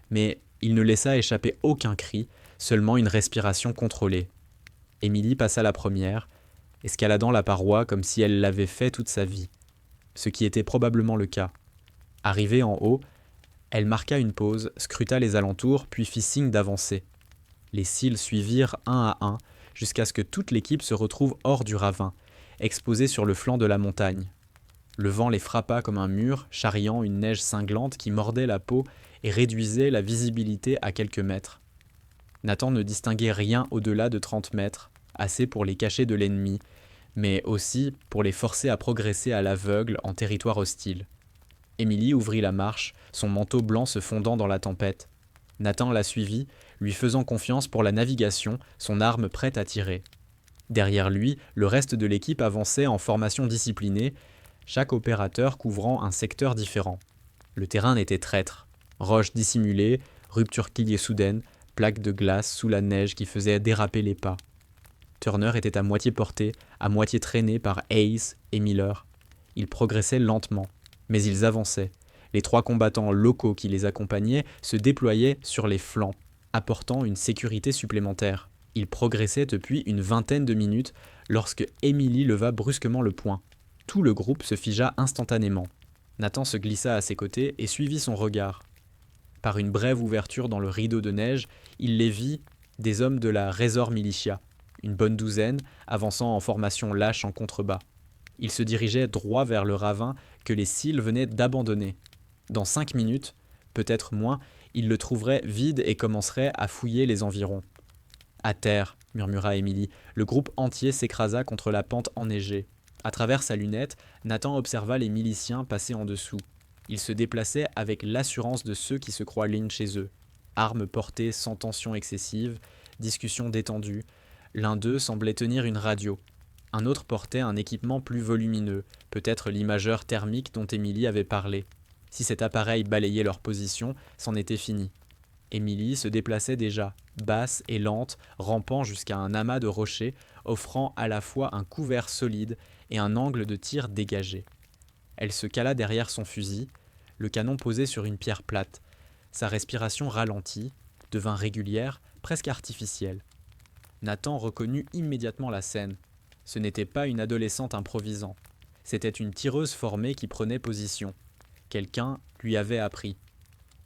mais il ne laissa échapper aucun cri, seulement une respiration contrôlée. Emily passa la première, escaladant la paroi comme si elle l'avait fait toute sa vie, ce qui était probablement le cas. Arrivée en haut, elle marqua une pause, scruta les alentours, puis fit signe d'avancer. Les cils suivirent un à un, jusqu'à ce que toute l'équipe se retrouve hors du ravin, exposée sur le flanc de la montagne. Le vent les frappa comme un mur, charriant une neige cinglante qui mordait la peau et réduisait la visibilité à quelques mètres. Nathan ne distinguait rien au-delà de 30 mètres, assez pour les cacher de l'ennemi, mais aussi pour les forcer à progresser à l'aveugle en territoire hostile. Émilie ouvrit la marche, son manteau blanc se fondant dans la tempête. Nathan la suivit, lui faisant confiance pour la navigation, son arme prête à tirer. Derrière lui, le reste de l'équipe avançait en formation disciplinée, chaque opérateur couvrant un secteur différent. Le terrain était traître. Roches dissimulées, ruptures quilles soudaines, plaques de glace sous la neige qui faisaient déraper les pas. Turner était à moitié porté, à moitié traîné par Hayes et Miller. Ils progressaient lentement, mais ils avançaient. Les 3 combattants locaux qui les accompagnaient se déployaient sur les flancs, apportant une sécurité supplémentaire. Ils progressaient depuis une vingtaine de minutes lorsque Emily leva brusquement le poing. Tout le groupe se figea instantanément. Nathan se glissa à ses côtés et suivit son regard. Par une brève ouverture dans le rideau de neige, il les vit, des hommes de la Razor Militia, une bonne douzaine, avançant en formation lâche en contrebas. Ils se dirigeaient droit vers le ravin que les cils venaient d'abandonner. Dans 5 minutes, peut-être moins, ils le trouveraient vide et commenceraient à fouiller les environs. « À terre », murmura Émilie. Le groupe entier s'écrasa contre la pente enneigée. À travers sa lunette, Nathan observa les miliciens passer en dessous. Ils se déplaçaient avec l'assurance de ceux qui se croient lignes chez eux. Armes portées sans tension excessive, discussions détendues. L'un d'eux semblait tenir une radio. Un autre portait un équipement plus volumineux, peut-être l'imageur thermique dont Émilie avait parlé. Si cet appareil balayait leur position, c'en était fini. Émilie se déplaçait déjà, basse et lente, rampant jusqu'à un amas de rochers, offrant à la fois un couvert solide et un angle de tir dégagé. Elle se cala derrière son fusil, le canon posé sur une pierre plate. Sa respiration ralentit, devint régulière, presque artificielle. Nathan reconnut immédiatement la scène. Ce n'était pas une adolescente improvisant. C'était une tireuse formée qui prenait position. Quelqu'un lui avait appris.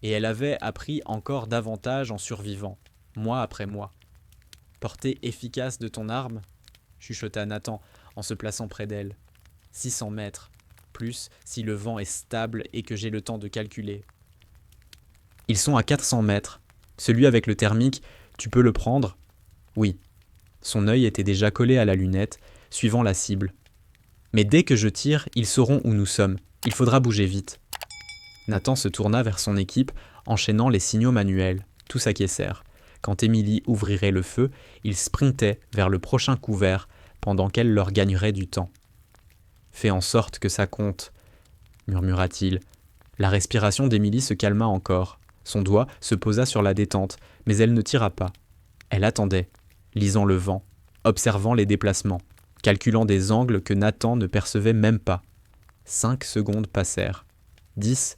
Et elle avait appris encore davantage en survivant, mois après mois. « Portée efficace de ton arme ?» chuchota Nathan en se plaçant près d'elle. 600 mètres, plus si le vent est stable et que j'ai le temps de calculer. Ils sont à 400 mètres. Celui avec le thermique, tu peux le prendre ? Oui. Son œil était déjà collé à la lunette, suivant la cible. Mais dès que je tire, ils sauront où nous sommes. Il faudra bouger vite. Nathan se tourna vers son équipe, enchaînant les signaux manuels. Tout s'acquiescèrent. Quand Émilie ouvrirait le feu, ils sprintaient vers le prochain couvert, pendant qu'elle leur gagnerait du temps. « Fais en sorte que ça compte, » murmura-t-il. La respiration d'Émilie se calma encore. Son doigt se posa sur la détente, mais elle ne tira pas. Elle attendait, lisant le vent, observant les déplacements, calculant des angles que Nathan ne percevait même pas. 5 secondes passèrent. 10,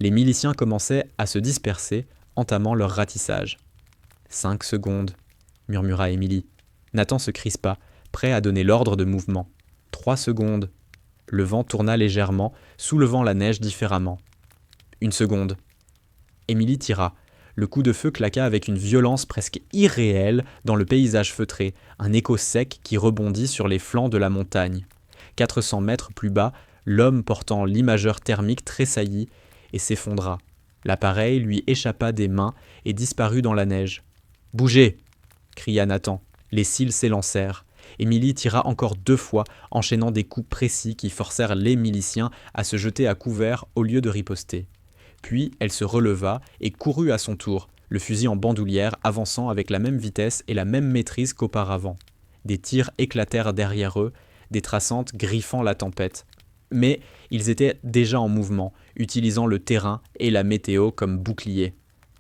les miliciens commençaient à se disperser, entamant leur ratissage. 5 secondes, murmura Émilie. Nathan se crispa, prêt à donner l'ordre de mouvement. 3 secondes. Le vent tourna légèrement, soulevant la neige différemment. 1 seconde. Émilie tira. Le coup de feu claqua avec une violence presque irréelle dans le paysage feutré, un écho sec qui rebondit sur les flancs de la montagne. 400 mètres plus bas, l'homme portant l'imageur thermique tressaillit et s'effondra. L'appareil lui échappa des mains et disparut dans la neige. « Bougez !» cria Nathan. Les cils s'élancèrent. Émilie tira encore 2 fois, enchaînant des coups précis qui forcèrent les miliciens à se jeter à couvert au lieu de riposter. Puis elle se releva et courut à son tour, le fusil en bandoulière avançant avec la même vitesse et la même maîtrise qu'auparavant. Des tirs éclatèrent derrière eux, des traçantes griffant la tempête. Mais ils étaient déjà en mouvement, utilisant le terrain et la météo comme bouclier.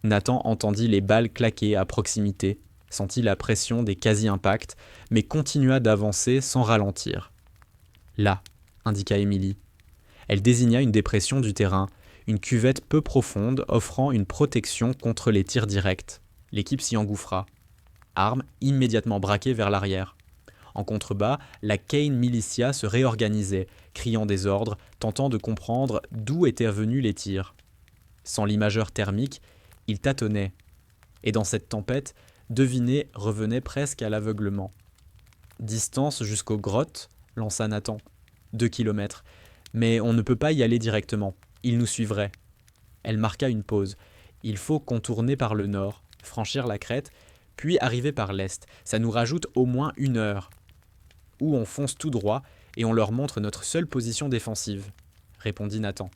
Nathan entendit les balles claquer à proximité, sentit la pression des quasi-impacts, mais continua d'avancer sans ralentir. « Là », indiqua Émilie. Elle désigna une dépression du terrain, une cuvette peu profonde offrant une protection contre les tirs directs. L'équipe s'y engouffra. Armes immédiatement braquées vers l'arrière. En contrebas, la Kane Militia se réorganisait, criant des ordres, tentant de comprendre d'où étaient venus les tirs. Sans l'imageur thermique, il tâtonnait. Et dans cette tempête, deviner revenait presque à l'aveuglement. Distance jusqu'aux grottes, lança Nathan. 2 kilomètres. Mais on ne peut pas y aller directement. Il nous suivrait. Elle marqua une pause. Il faut contourner par le nord, franchir la crête, puis arriver par l'est. Ça nous rajoute au moins 1 heure. Ou on fonce tout droit et on leur montre notre seule position défensive, répondit Nathan.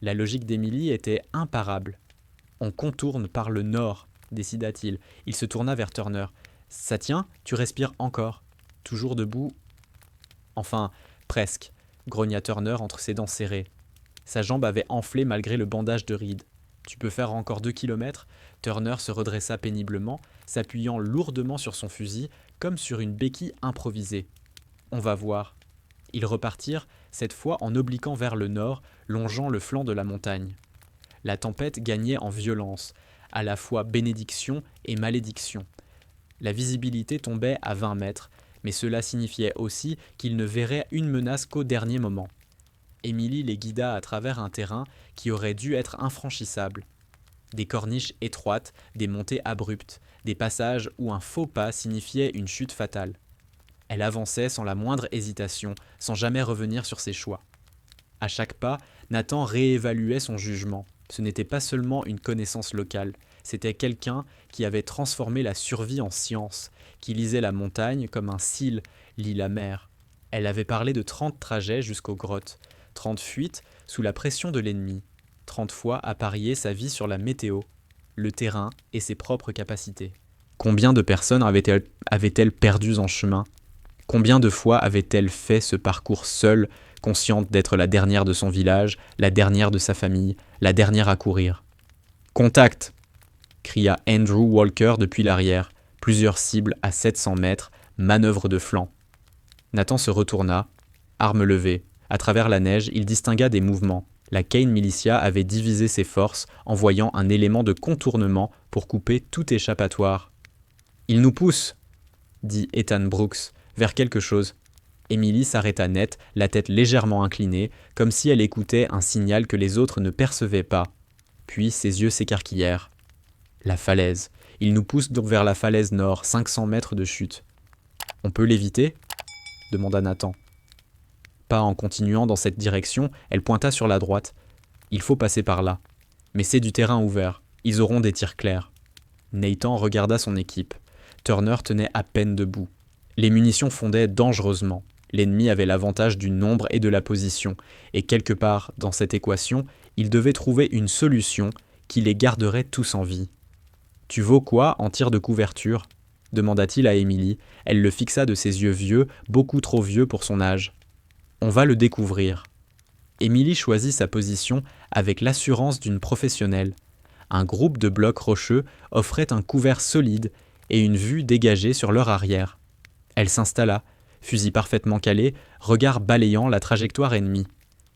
La logique d'Émilie était imparable. On contourne par le nord, décida-t-il. Il se tourna vers Turner. Ça tient, tu respires encore. Toujours debout. Enfin, presque, grogna Turner entre ses dents serrées. Sa jambe avait enflé malgré le bandage de Reed. Tu peux faire encore 2 kilomètres ? Turner se redressa péniblement, s'appuyant lourdement sur son fusil, comme sur une béquille improvisée. On va voir. Ils repartirent, cette fois en obliquant vers le nord, longeant le flanc de la montagne. La tempête gagnait en violence, à la fois bénédiction et malédiction. La visibilité tombait à 20 mètres, mais cela signifiait aussi qu'ils ne verraient une menace qu'au dernier moment. Émilie les guida à travers un terrain qui aurait dû être infranchissable. Des corniches étroites, des montées abruptes, des passages où un faux pas signifiait une chute fatale. Elle avançait sans la moindre hésitation, sans jamais revenir sur ses choix. À chaque pas, Nathan réévaluait son jugement. Ce n'était pas seulement une connaissance locale, c'était quelqu'un qui avait transformé la survie en science, qui lisait la montagne comme un cil lit la mer. Elle avait parlé de 30 trajets jusqu'aux grottes, 30 fuites sous la pression de l'ennemi, 30 fois à parier sa vie sur la météo, le terrain et ses propres capacités. Combien de personnes avait-elle perdues en chemin ? Combien de fois avait-elle fait ce parcours seule, consciente d'être la dernière de son village, la dernière de sa famille, la dernière à courir ? « Contact !» cria Andrew Walker depuis l'arrière. Plusieurs cibles à 700 mètres, manœuvre de flanc. Nathan se retourna, arme levée. À travers la neige, il distingua des mouvements. La Kane Militia avait divisé ses forces, envoyant un élément de contournement pour couper tout échappatoire. « Il nous pousse !» dit Ethan Brooks, vers quelque chose. Émilie s'arrêta net, la tête légèrement inclinée, comme si elle écoutait un signal que les autres ne percevaient pas. Puis ses yeux s'écarquillèrent. La falaise. Il nous pousse donc vers la falaise nord, 500 mètres de chute. « On peut l'éviter ?» demanda Nathan. Pas en continuant dans cette direction, elle pointa sur la droite. « Il faut passer par là. Mais c'est du terrain ouvert. Ils auront des tirs clairs. » Nathan regarda son équipe. Turner tenait à peine debout. Les munitions fondaient dangereusement. L'ennemi avait l'avantage du nombre et de la position, et quelque part dans cette équation, il devait trouver une solution qui les garderait tous en vie. « Tu vaux quoi en tir de couverture ?» demanda-t-il à Émilie. Elle le fixa de ses yeux vieux, beaucoup trop vieux pour son âge. « On va le découvrir. » Émilie choisit sa position avec l'assurance d'une professionnelle. Un groupe de blocs rocheux offrait un couvert solide et une vue dégagée sur leur arrière. Elle s'installa, fusil parfaitement calé, regard balayant la trajectoire ennemie.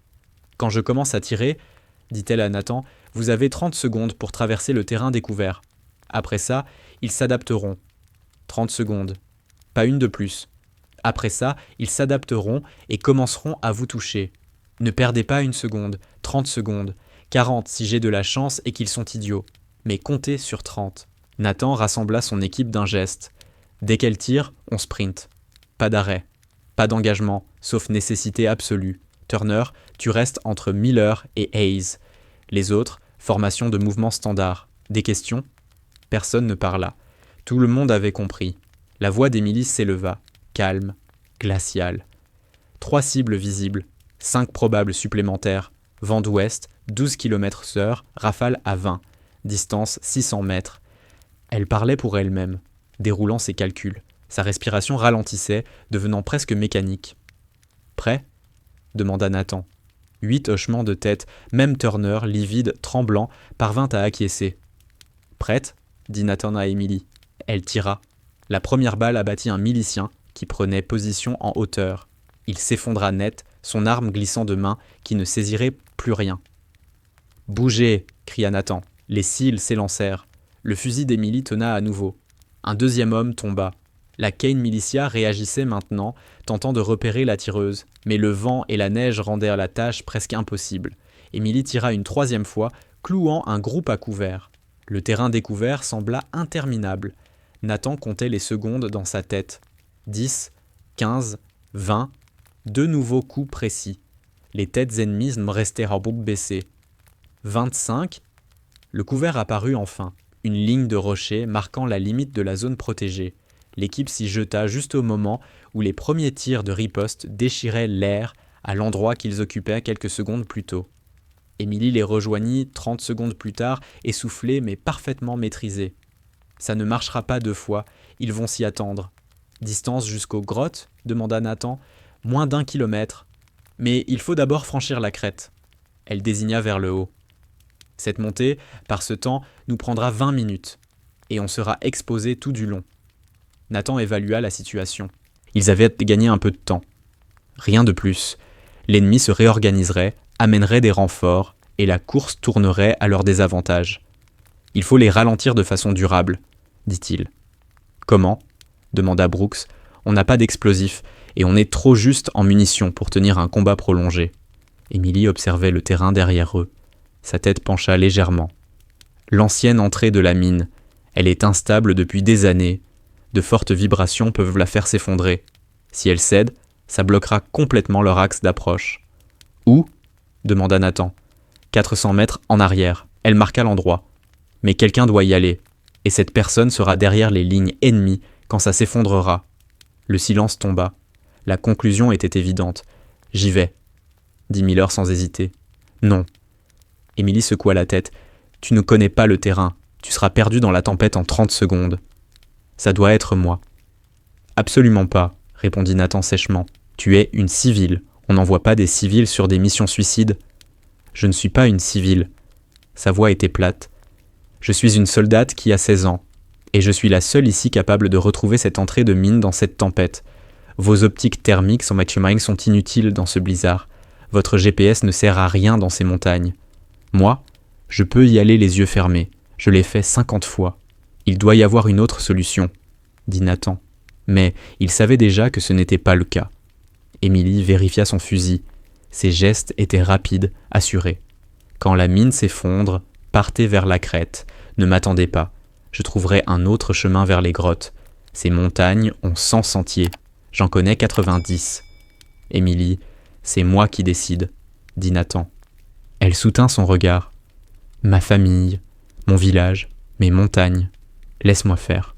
« Quand je commence à tirer, dit-elle à Nathan, vous avez 30 secondes pour traverser le terrain découvert. Après ça, ils s'adapteront. 30 secondes. Pas une de plus. Après ça, ils s'adapteront et commenceront à vous toucher. Ne perdez pas une seconde, 30 secondes, 40 si j'ai de la chance et qu'ils sont idiots. Mais comptez sur 30. Nathan rassembla son équipe d'un geste. Dès qu'elle tire, on sprint. Pas d'arrêt. Pas d'engagement, sauf nécessité absolue. Turner, tu restes entre Miller et Hayes. Les autres, formation de mouvement standard. Des questions ? Personne ne parla. Tout le monde avait compris. La voix d'Émilie s'éleva, calme, glaciale. 3 cibles visibles, 5 probables supplémentaires. Vent d'ouest, 12 km/h, rafale à 20. Distance 600 mètres. Elle parlait pour elle-même, déroulant ses calculs. Sa respiration ralentissait, devenant presque mécanique. « Prêt ?» demanda Nathan. 8 hochements de tête, même Turner, livide, tremblant, parvint à acquiescer. « Prête ?» dit Nathan à Émilie. Elle tira. La première balle abattit un milicien qui prenait position en hauteur. Il s'effondra net, son arme glissant de main qui ne saisirait plus rien. « Bougez !» cria Nathan. Les cils s'élancèrent. Le fusil d'Émilie tonna à nouveau. Un deuxième homme tomba. La Kane Militia réagissait maintenant, tentant de repérer la tireuse, mais le vent et la neige rendaient la tâche presque impossible. Emily tira une troisième fois, clouant un groupe à couvert. Le terrain découvert sembla interminable. Nathan comptait les secondes dans sa tête. 10, 15, 20, deux nouveaux coups précis. Les têtes ennemies me restèrent à boucle baissée. 25, le couvert apparut enfin, une ligne de rochers marquant la limite de la zone protégée. L'équipe s'y jeta juste au moment où les premiers tirs de riposte déchiraient l'air à l'endroit qu'ils occupaient quelques secondes plus tôt. Emily les rejoignit 30 secondes plus tard, essoufflée mais parfaitement maîtrisée. « Ça ne marchera pas 2 fois, ils vont s'y attendre. »« Distance jusqu'aux grottes ?» demanda Nathan. « Moins d'1 kilomètre. Mais il faut d'abord franchir la crête. » Elle désigna vers le haut. « Cette montée, par ce temps, nous prendra 20 minutes, et on sera exposé tout du long. » Nathan évalua la situation. Ils avaient gagné un peu de temps. Rien de plus. L'ennemi se réorganiserait, amènerait des renforts, et la course tournerait à leur désavantage. « Il faut les ralentir de façon durable, » dit-il. « Comment ?» demanda Brooks. « On n'a pas d'explosifs, et on est trop juste en munitions pour tenir un combat prolongé. » Emily observait le terrain derrière eux. Sa tête pencha légèrement. L'ancienne entrée de la mine, elle est instable depuis des années. De fortes vibrations peuvent la faire s'effondrer. Si elle cède, ça bloquera complètement leur axe d'approche. « Où ?» demanda Nathan. « 400 mètres en arrière. » Elle marqua l'endroit. « Mais quelqu'un doit y aller, et cette personne sera derrière les lignes ennemies quand ça s'effondrera. » Le silence tomba. La conclusion était évidente. « J'y vais, » dit Miller sans hésiter. « Non. » Emily secoua la tête. « Tu ne connais pas le terrain. Tu seras perdu dans la tempête en 30 secondes. » « Ça doit être moi. »« Absolument pas, » répondit Nathan sèchement. « Tu es une civile. On n'envoie pas des civils sur des missions suicides. »« Je ne suis pas une civile. » Sa voix était plate. « Je suis une soldate qui a 16 ans. Et je suis la seule ici capable de retrouver cette entrée de mine dans cette tempête. Vos optiques thermiques sans Matumine sont inutiles dans ce blizzard. Votre GPS ne sert à rien dans ces montagnes. Moi, je peux y aller les yeux fermés. Je l'ai fait 50 fois. Il doit y avoir une autre solution, dit Nathan. Mais il savait déjà que ce n'était pas le cas. Emily vérifia son fusil. Ses gestes étaient rapides, assurés. Quand la mine s'effondre, partez vers la crête. Ne m'attendez pas. Je trouverai un autre chemin vers les grottes. Ces montagnes ont 100 sentiers. J'en connais 90. Emily, c'est moi qui décide, dit Nathan. Elle soutint son regard. Ma famille, mon village, mes montagnes. Laisse-moi faire.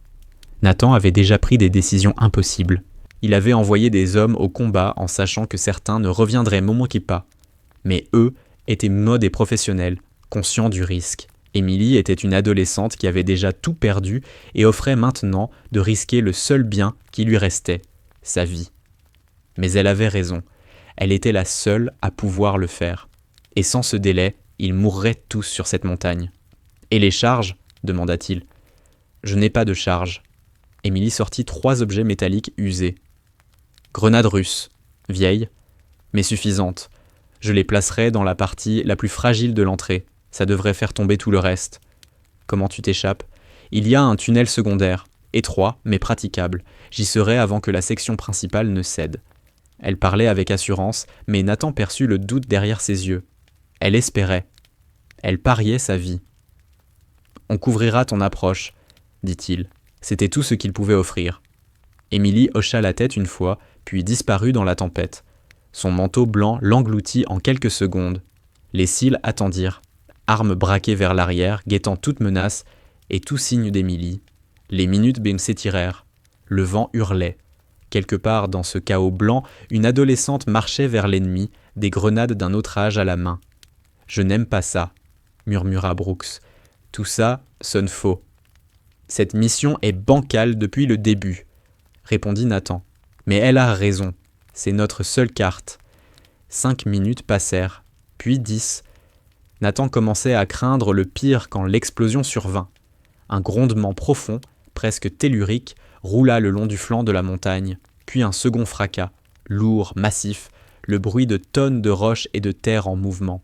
Nathan avait déjà pris des décisions impossibles. Il avait envoyé des hommes au combat en sachant que certains ne reviendraient momoki pas. Mais eux étaient modes et professionnels, conscients du risque. Emily était une adolescente qui avait déjà tout perdu et offrait maintenant de risquer le seul bien qui lui restait, sa vie. Mais elle avait raison. Elle était la seule à pouvoir le faire. Et sans ce délai, ils mourraient tous sur cette montagne. « Et les charges ?» demanda-t-il. « Je n'ai pas de charge. » Emily sortit 3 objets métalliques usés. « Grenades russes, vieilles, mais suffisantes. Je les placerai dans la partie la plus fragile de l'entrée. Ça devrait faire tomber tout le reste. »« Comment tu t'échappes ? » ?»« Il y a un tunnel secondaire, étroit mais praticable. J'y serai avant que la section principale ne cède. » Elle parlait avec assurance, mais Nathan perçut le doute derrière ses yeux. Elle espérait. Elle pariait sa vie. « On couvrira ton approche, » dit-il. C'était tout ce qu'il pouvait offrir. Emily hocha la tête une fois, puis disparut dans la tempête. Son manteau blanc l'engloutit en quelques secondes. Les cils attendirent, armes braquées vers l'arrière, guettant toute menace et tout signe d'Emily. Les minutes s'étirèrent. Le vent hurlait. Quelque part dans ce chaos blanc, une adolescente marchait vers l'ennemi, des grenades d'un autre âge à la main. « Je n'aime pas ça, » murmura Brooks. « Tout ça sonne faux. »« Cette mission est bancale depuis le début, » répondit Nathan. « Mais elle a raison. C'est notre seule carte. » 5 minutes passèrent, puis 10. Nathan commençait à craindre le pire quand l'explosion survint. Un grondement profond, presque tellurique, roula le long du flanc de la montagne, puis un second fracas, lourd, massif, le bruit de tonnes de roches et de terre en mouvement.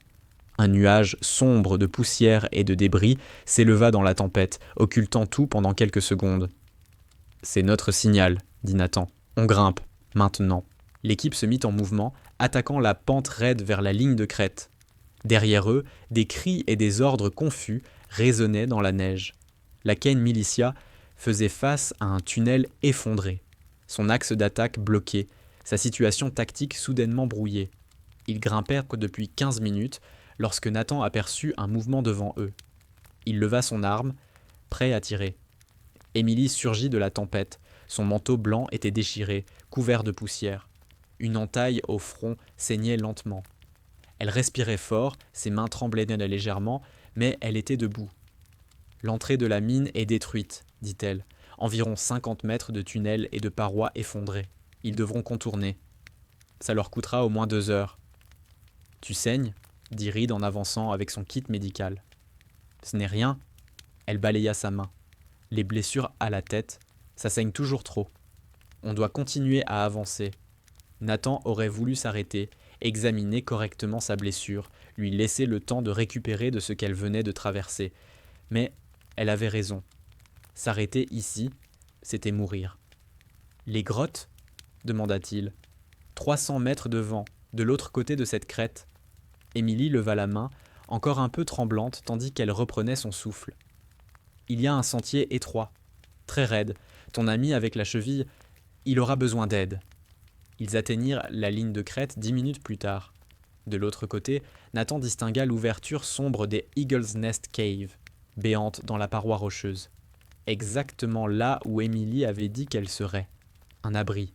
Un nuage sombre de poussière et de débris s'éleva dans la tempête, occultant tout pendant quelques secondes. C'est notre signal, dit Nathan. On grimpe, maintenant. L'équipe se mit en mouvement, attaquant la pente raide vers la ligne de crête. Derrière eux, des cris et des ordres confus résonnaient dans la neige. La Kane Militia faisait face à un tunnel effondré, son axe d'attaque bloqué, sa situation tactique soudainement brouillée. Ils grimpèrent depuis 15 minutes lorsque Nathan aperçut un mouvement devant eux. Il leva son arme, prêt à tirer. Émilie surgit de la tempête. Son manteau blanc était déchiré, couvert de poussière. Une entaille au front saignait lentement. Elle respirait fort, ses mains tremblaient légèrement, mais elle était debout. « L'entrée de la mine est détruite, dit-elle. Environ 50 mètres de tunnel et de parois effondrées. Ils devront contourner. Ça leur coûtera au moins 2 heures. »« Tu saignes ?» dit Reed en avançant avec son kit médical. « Ce n'est rien. » Elle balaya sa main. « Les blessures à la tête, ça saigne toujours trop. On doit continuer à avancer. » Nathan aurait voulu s'arrêter, examiner correctement sa blessure, lui laisser le temps de récupérer de ce qu'elle venait de traverser. Mais elle avait raison. S'arrêter ici, c'était mourir. « Les grottes ?» demanda-t-il. « 300 mètres devant, de l'autre côté de cette crête. » Émilie leva la main, encore un peu tremblante, tandis qu'elle reprenait son souffle. « Il y a un sentier étroit, très raide. Ton ami avec la cheville, il aura besoin d'aide. » Ils atteignirent la ligne de crête 10 minutes plus tard. De l'autre côté, Nathan distingua l'ouverture sombre des Eagle's Nest Cave, béante dans la paroi rocheuse. Exactement là où Émilie avait dit qu'elle serait. Un abri,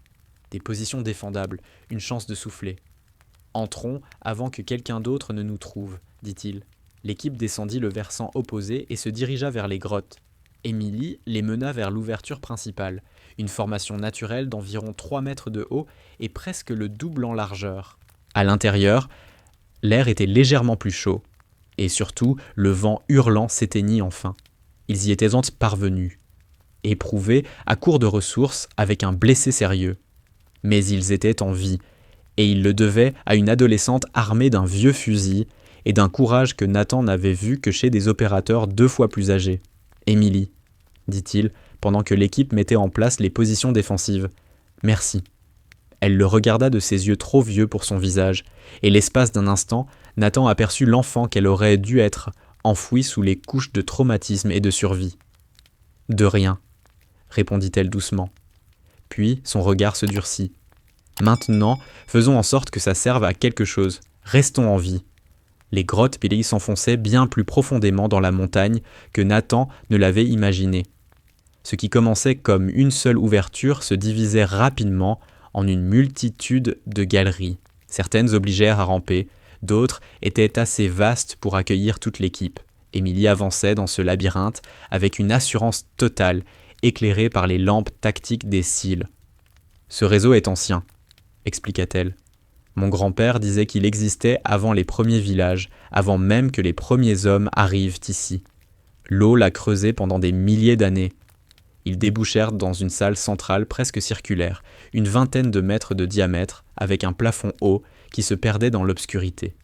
des positions défendables, une chance de souffler. « Entrons avant que quelqu'un d'autre ne nous trouve, » dit-il. L'équipe descendit le versant opposé et se dirigea vers les grottes. Émilie les mena vers l'ouverture principale, une formation naturelle d'environ 3 mètres de haut et presque le double en largeur. À l'intérieur, l'air était légèrement plus chaud, et surtout, le vent hurlant s'éteignit enfin. Ils y étaient parvenus, éprouvés, à court de ressources, avec un blessé sérieux. Mais ils étaient en vie, et ils le devaient à une adolescente armée d'un vieux fusil et d'un courage que Nathan n'avait vu que chez des opérateurs 2 fois plus âgés. « Émilie, » dit-il, pendant que l'équipe mettait en place les positions défensives. « Merci. » Elle le regarda de ses yeux trop vieux pour son visage, et l'espace d'un instant, Nathan aperçut l'enfant qu'elle aurait dû être, enfoui sous les couches de traumatisme et de survie. « De rien, » répondit-elle doucement. Puis son regard se durcit. « Maintenant, faisons en sorte que ça serve à quelque chose. Restons en vie. » Les grottes s'enfonçaient bien plus profondément dans la montagne que Nathan ne l'avait imaginé. Ce qui commençait comme une seule ouverture se divisait rapidement en une multitude de galeries. Certaines obligèrent à ramper, d'autres étaient assez vastes pour accueillir toute l'équipe. Émilie avançait dans ce labyrinthe avec une assurance totale, éclairée par les lampes tactiques des cils. « Ce réseau est ancien, » expliqua-t-elle. Mon grand-père disait qu'il existait avant les premiers villages, avant même que les premiers hommes arrivent ici. L'eau l'a creusé pendant des milliers d'années. Ils débouchèrent dans une salle centrale presque circulaire, une vingtaine de mètres de diamètre, avec un plafond haut qui se perdait dans l'obscurité.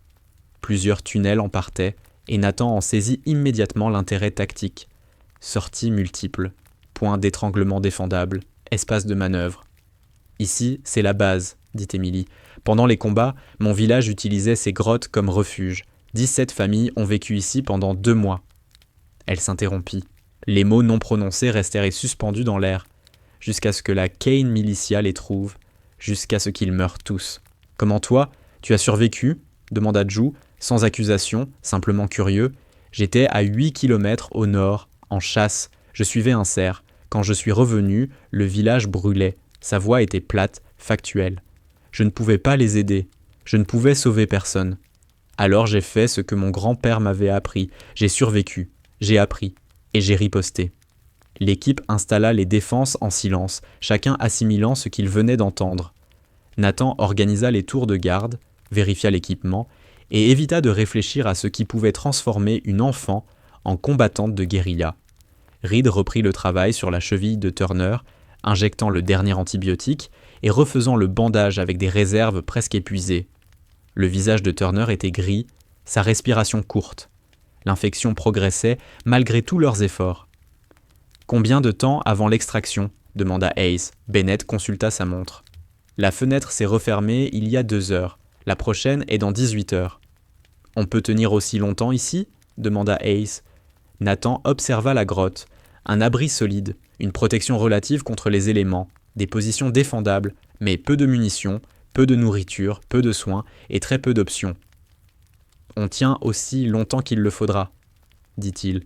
Plusieurs tunnels en partaient, et Nathan en saisit immédiatement l'intérêt tactique. Sorties multiples, points d'étranglement défendables, espaces de manœuvre. « Ici, c'est la base, » dit Émilie. « Pendant les combats, mon village utilisait ces grottes comme refuge. 17 familles ont vécu ici pendant 2 mois. » Elle s'interrompit. Les mots non prononcés restèrent suspendus dans l'air, jusqu'à ce que la Kane Militia les trouve, jusqu'à ce qu'ils meurent tous. « Comment toi, tu as survécu ?» demanda Ju, sans accusation, simplement curieux. « J'étais à 8 kilomètres au nord, en chasse. Je suivais un cerf. Quand je suis revenu, le village brûlait. Sa voix était plate, factuelle. Je ne pouvais pas les aider. Je ne pouvais sauver personne. Alors j'ai fait ce que mon grand-père m'avait appris. J'ai survécu. J'ai appris. Et j'ai riposté. » L'équipe installa les défenses en silence, chacun assimilant ce qu'il venait d'entendre. Nathan organisa les tours de garde, vérifia l'équipement et évita de réfléchir à ce qui pouvait transformer une enfant en combattante de guérilla. Reed reprit le travail sur la cheville de Turner, injectant le dernier antibiotique et refaisant le bandage avec des réserves presque épuisées. Le visage de Turner était gris, sa respiration courte. L'infection progressait malgré tous leurs efforts. « Combien de temps avant l'extraction » demanda Hayes. Bennett consulta sa montre. La fenêtre s'est refermée il y a 2 heures. La prochaine est dans 18 heures. On peut tenir aussi longtemps ici ? Demanda Hayes. Nathan observa la grotte. Un abri solide, une protection relative contre les éléments, des positions défendables, mais peu de munitions, peu de nourriture, peu de soins et très peu d'options. On tient aussi longtemps qu'il le faudra, dit-il.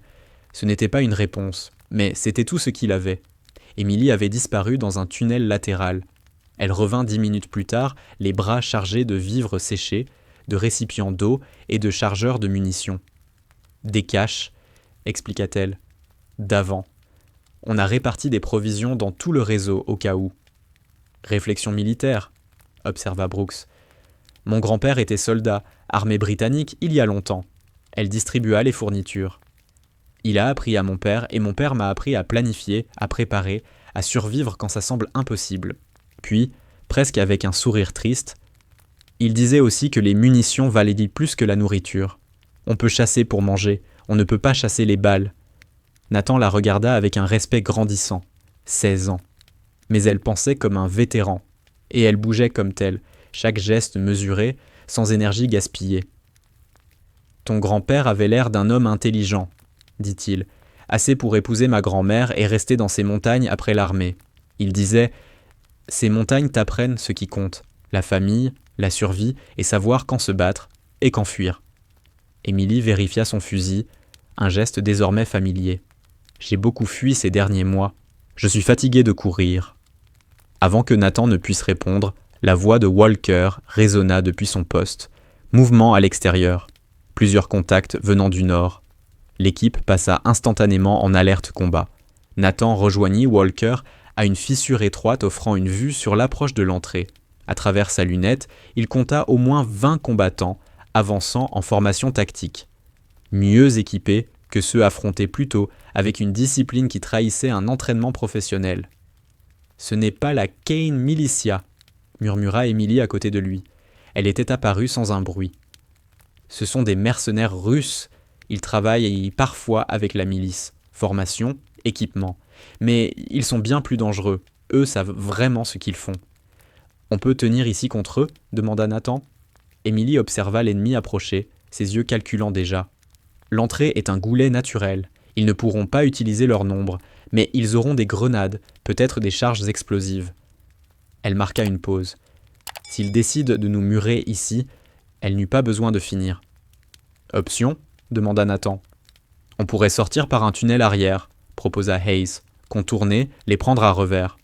Ce n'était pas une réponse, mais c'était tout ce qu'il avait. Emily avait disparu dans un tunnel latéral. Elle revint 10 minutes plus tard, les bras chargés de vivres séchés, de récipients d'eau et de chargeurs de munitions. Des caches, expliqua-t-elle, d'avant. On a réparti des provisions dans tout le réseau au cas où. Réflexion militaire, observa Brooks. Mon grand-père était soldat, armée britannique, il y a longtemps. Elle distribua les fournitures. Il a appris à mon père et mon père m'a appris à planifier, à préparer, à survivre quand ça semble impossible. Puis, presque avec un sourire triste, il disait aussi que les munitions valaient plus que la nourriture. On peut chasser pour manger, on ne peut pas chasser les balles. Nathan la regarda avec un respect grandissant. 16 ans. Mais elle pensait comme un vétéran. Et elle bougeait comme tel, chaque geste mesuré, sans énergie gaspillée. Ton grand-père avait l'air d'un homme intelligent, dit-il, assez pour épouser ma grand-mère et rester dans ces montagnes après l'armée. Il disait « Ces montagnes t'apprennent ce qui compte, la famille, la survie et savoir quand se battre et quand fuir. » Émilie vérifia son fusil, un geste désormais familier. « J'ai beaucoup fui ces derniers mois. Je suis fatigué de courir. » Avant que Nathan ne puisse répondre, la voix de Walker résonna depuis son poste. Mouvement à l'extérieur. Plusieurs contacts venant du nord. L'équipe passa instantanément en alerte combat. Nathan rejoignit Walker à une fissure étroite offrant une vue sur l'approche de l'entrée. À travers sa lunette, il compta au moins 20 combattants avançant en formation tactique. Mieux équipés que ceux affrontés plus tôt avec une discipline qui trahissait un entraînement professionnel. « Ce n'est pas la Kane Militia », murmura Emily à côté de lui. Elle était apparue sans un bruit. « Ce sont des mercenaires russes. Ils travaillent parfois avec la milice. Formation, équipement. Mais ils sont bien plus dangereux. Eux savent vraiment ce qu'ils font. »« On peut tenir ici contre eux ?» demanda Nathan. Emily observa l'ennemi approcher, ses yeux calculant déjà. « L'entrée est un goulet naturel. Ils ne pourront pas utiliser leur nombre, mais ils auront des grenades, peut-être des charges explosives. » Elle marqua une pause. S'ils décident de nous murer ici, elle n'eut pas besoin de finir. « Option ?» demanda Nathan. « On pourrait sortir par un tunnel arrière, » proposa Hayes. « Contourner, les prendre à revers. »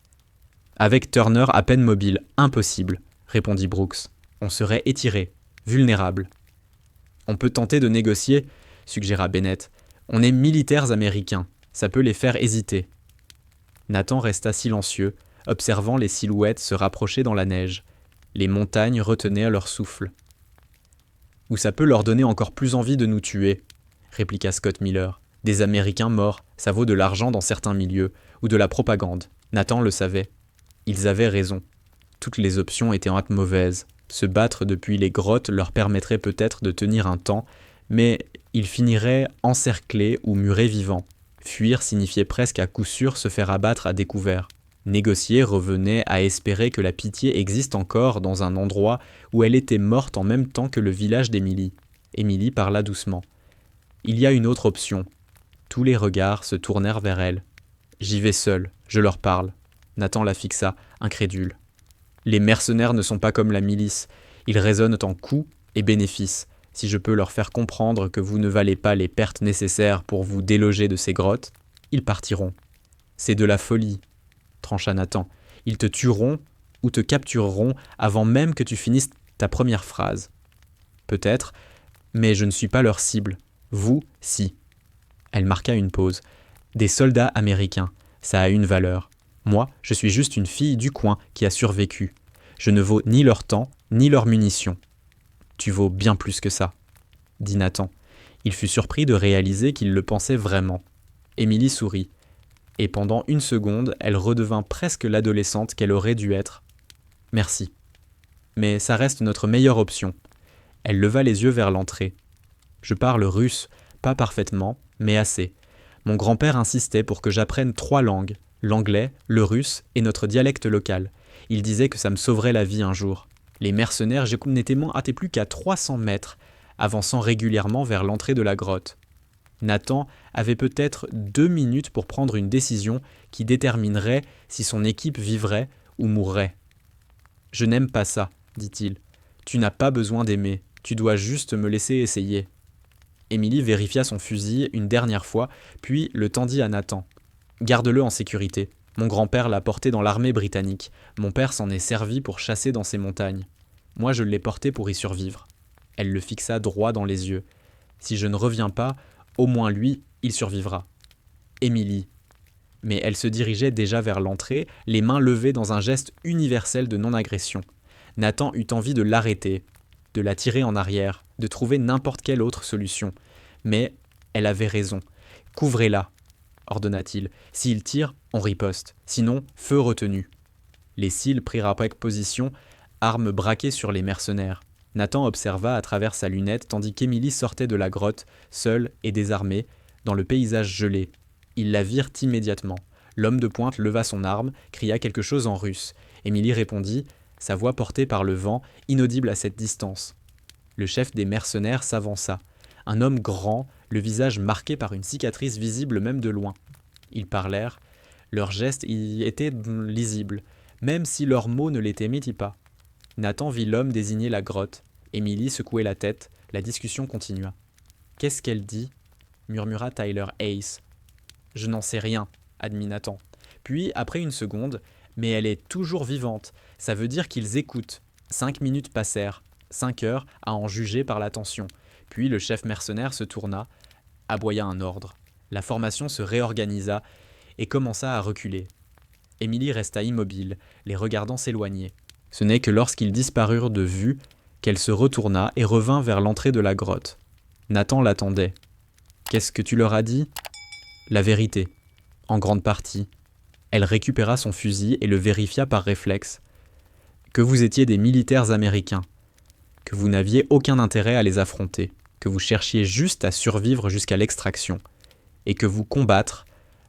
« Avec Turner à peine mobile, impossible, » répondit Brooks. « On serait étiré, vulnérable. »« On peut tenter de négocier, » suggéra Bennett. « On est militaires américains, ça peut les faire hésiter. » Nathan resta silencieux, observant les silhouettes se rapprocher dans la neige. Les montagnes retenaient leur souffle. « Ou ça peut leur donner encore plus envie de nous tuer, » répliqua Scott Miller. « Des Américains morts, ça vaut de l'argent dans certains milieux, ou de la propagande. Nathan le savait. Ils avaient raison. Toutes les options étaient mauvaises. Se battre depuis les grottes leur permettrait peut-être de tenir un temps, mais ils finiraient encerclés ou murés vivants. Fuir signifiait presque à coup sûr se faire abattre à découvert. Négocier revenait à espérer que la pitié existe encore dans un endroit où elle était morte en même temps que le village d'Emily. Emily parla doucement. « Il y a une autre option. » Tous les regards se tournèrent vers elle. « J'y vais seul, je leur parle. » Nathan la fixa, incrédule. « Les mercenaires ne sont pas comme la milice. Ils raisonnent en coûts et bénéfices. Si je peux leur faire comprendre que vous ne valez pas les pertes nécessaires pour vous déloger de ces grottes, ils partiront. »« C'est de la folie, » trancha Nathan. « Ils te tueront ou te captureront avant même que tu finisses ta première phrase. »« Peut-être, mais je ne suis pas leur cible. Vous, si. » Elle marqua une pause. « Des soldats américains, ça a une valeur. Moi, je suis juste une fille du coin qui a survécu. Je ne vaux ni leur temps, ni leurs munitions. »« Tu vaux bien plus que ça, » dit Nathan. Il fut surpris de réaliser qu'il le pensait vraiment. Émilie sourit. Et pendant une seconde, elle redevint presque l'adolescente qu'elle aurait dû être. « Merci. Mais ça reste notre meilleure option. » Elle leva les yeux vers l'entrée. « Je parle russe, pas parfaitement, mais assez. Mon grand-père insistait pour que j'apprenne 3 langues, l'anglais, le russe et notre dialecte local. Il disait que ça me sauverait la vie un jour. Les mercenaires n'étaient plus qu'à 300 mètres, avançant régulièrement vers l'entrée de la grotte. Nathan avait peut-être 2 minutes pour prendre une décision qui déterminerait si son équipe vivrait ou mourrait. « Je n'aime pas ça, dit-il. Tu n'as pas besoin d'aimer, tu dois juste me laisser essayer. » Émilie vérifia son fusil une dernière fois, puis le tendit à Nathan. « Garde-le en sécurité. Mon grand-père l'a porté dans l'armée britannique. Mon père s'en est servi pour chasser dans ces montagnes. Moi, je l'ai porté pour y survivre. » Elle le fixa droit dans les yeux. « Si je ne reviens pas, au moins lui, il survivra. » Émilie. Mais elle se dirigeait déjà vers l'entrée, les mains levées dans un geste universel de non-agression. Nathan eut envie de l'arrêter, de la tirer en arrière, de trouver n'importe quelle autre solution. Mais elle avait raison. « Couvrez-la !» ordonna-t-il. « S'il tire, on riposte. Sinon, feu retenu. » Les cils prirent après position, armes braquées sur les mercenaires. Nathan observa à travers sa lunette tandis qu'Émilie sortait de la grotte, seule et désarmée, dans le paysage gelé. Ils la virent immédiatement. L'homme de pointe leva son arme, cria quelque chose en russe. Émilie répondit, sa voix portée par le vent, inaudible à cette distance. Le chef des mercenaires s'avança. Un homme grand, le visage marqué par une cicatrice visible même de loin. Ils parlèrent. Leurs gestes y étaient lisibles, même si leurs mots ne l'étaient pas. Nathan vit l'homme désigner la grotte. Émilie secouait la tête. La discussion continua. « Qu'est-ce qu'elle dit ?» murmura Tyler Hayes. « Je n'en sais rien, » admit Nathan. Puis, après une seconde, « Mais elle est toujours vivante. Ça veut dire qu'ils écoutent. » 5 minutes passèrent. 5 heures, à en juger par la tension. Puis le chef mercenaire se tourna, aboya un ordre. La formation se réorganisa et commença à reculer. Émilie resta immobile, les regardant s'éloigner. Ce n'est que lorsqu'ils disparurent de vue qu'elle se retourna et revint vers l'entrée de la grotte. Nathan l'attendait. « Qu'est-ce que tu leur as dit ?»« La vérité. En grande partie. » Elle récupéra son fusil et le vérifia par réflexe. « Que vous étiez des militaires américains. Que vous n'aviez aucun intérêt à les affronter. Que vous cherchiez juste à survivre jusqu'à l'extraction. Et que vous combattre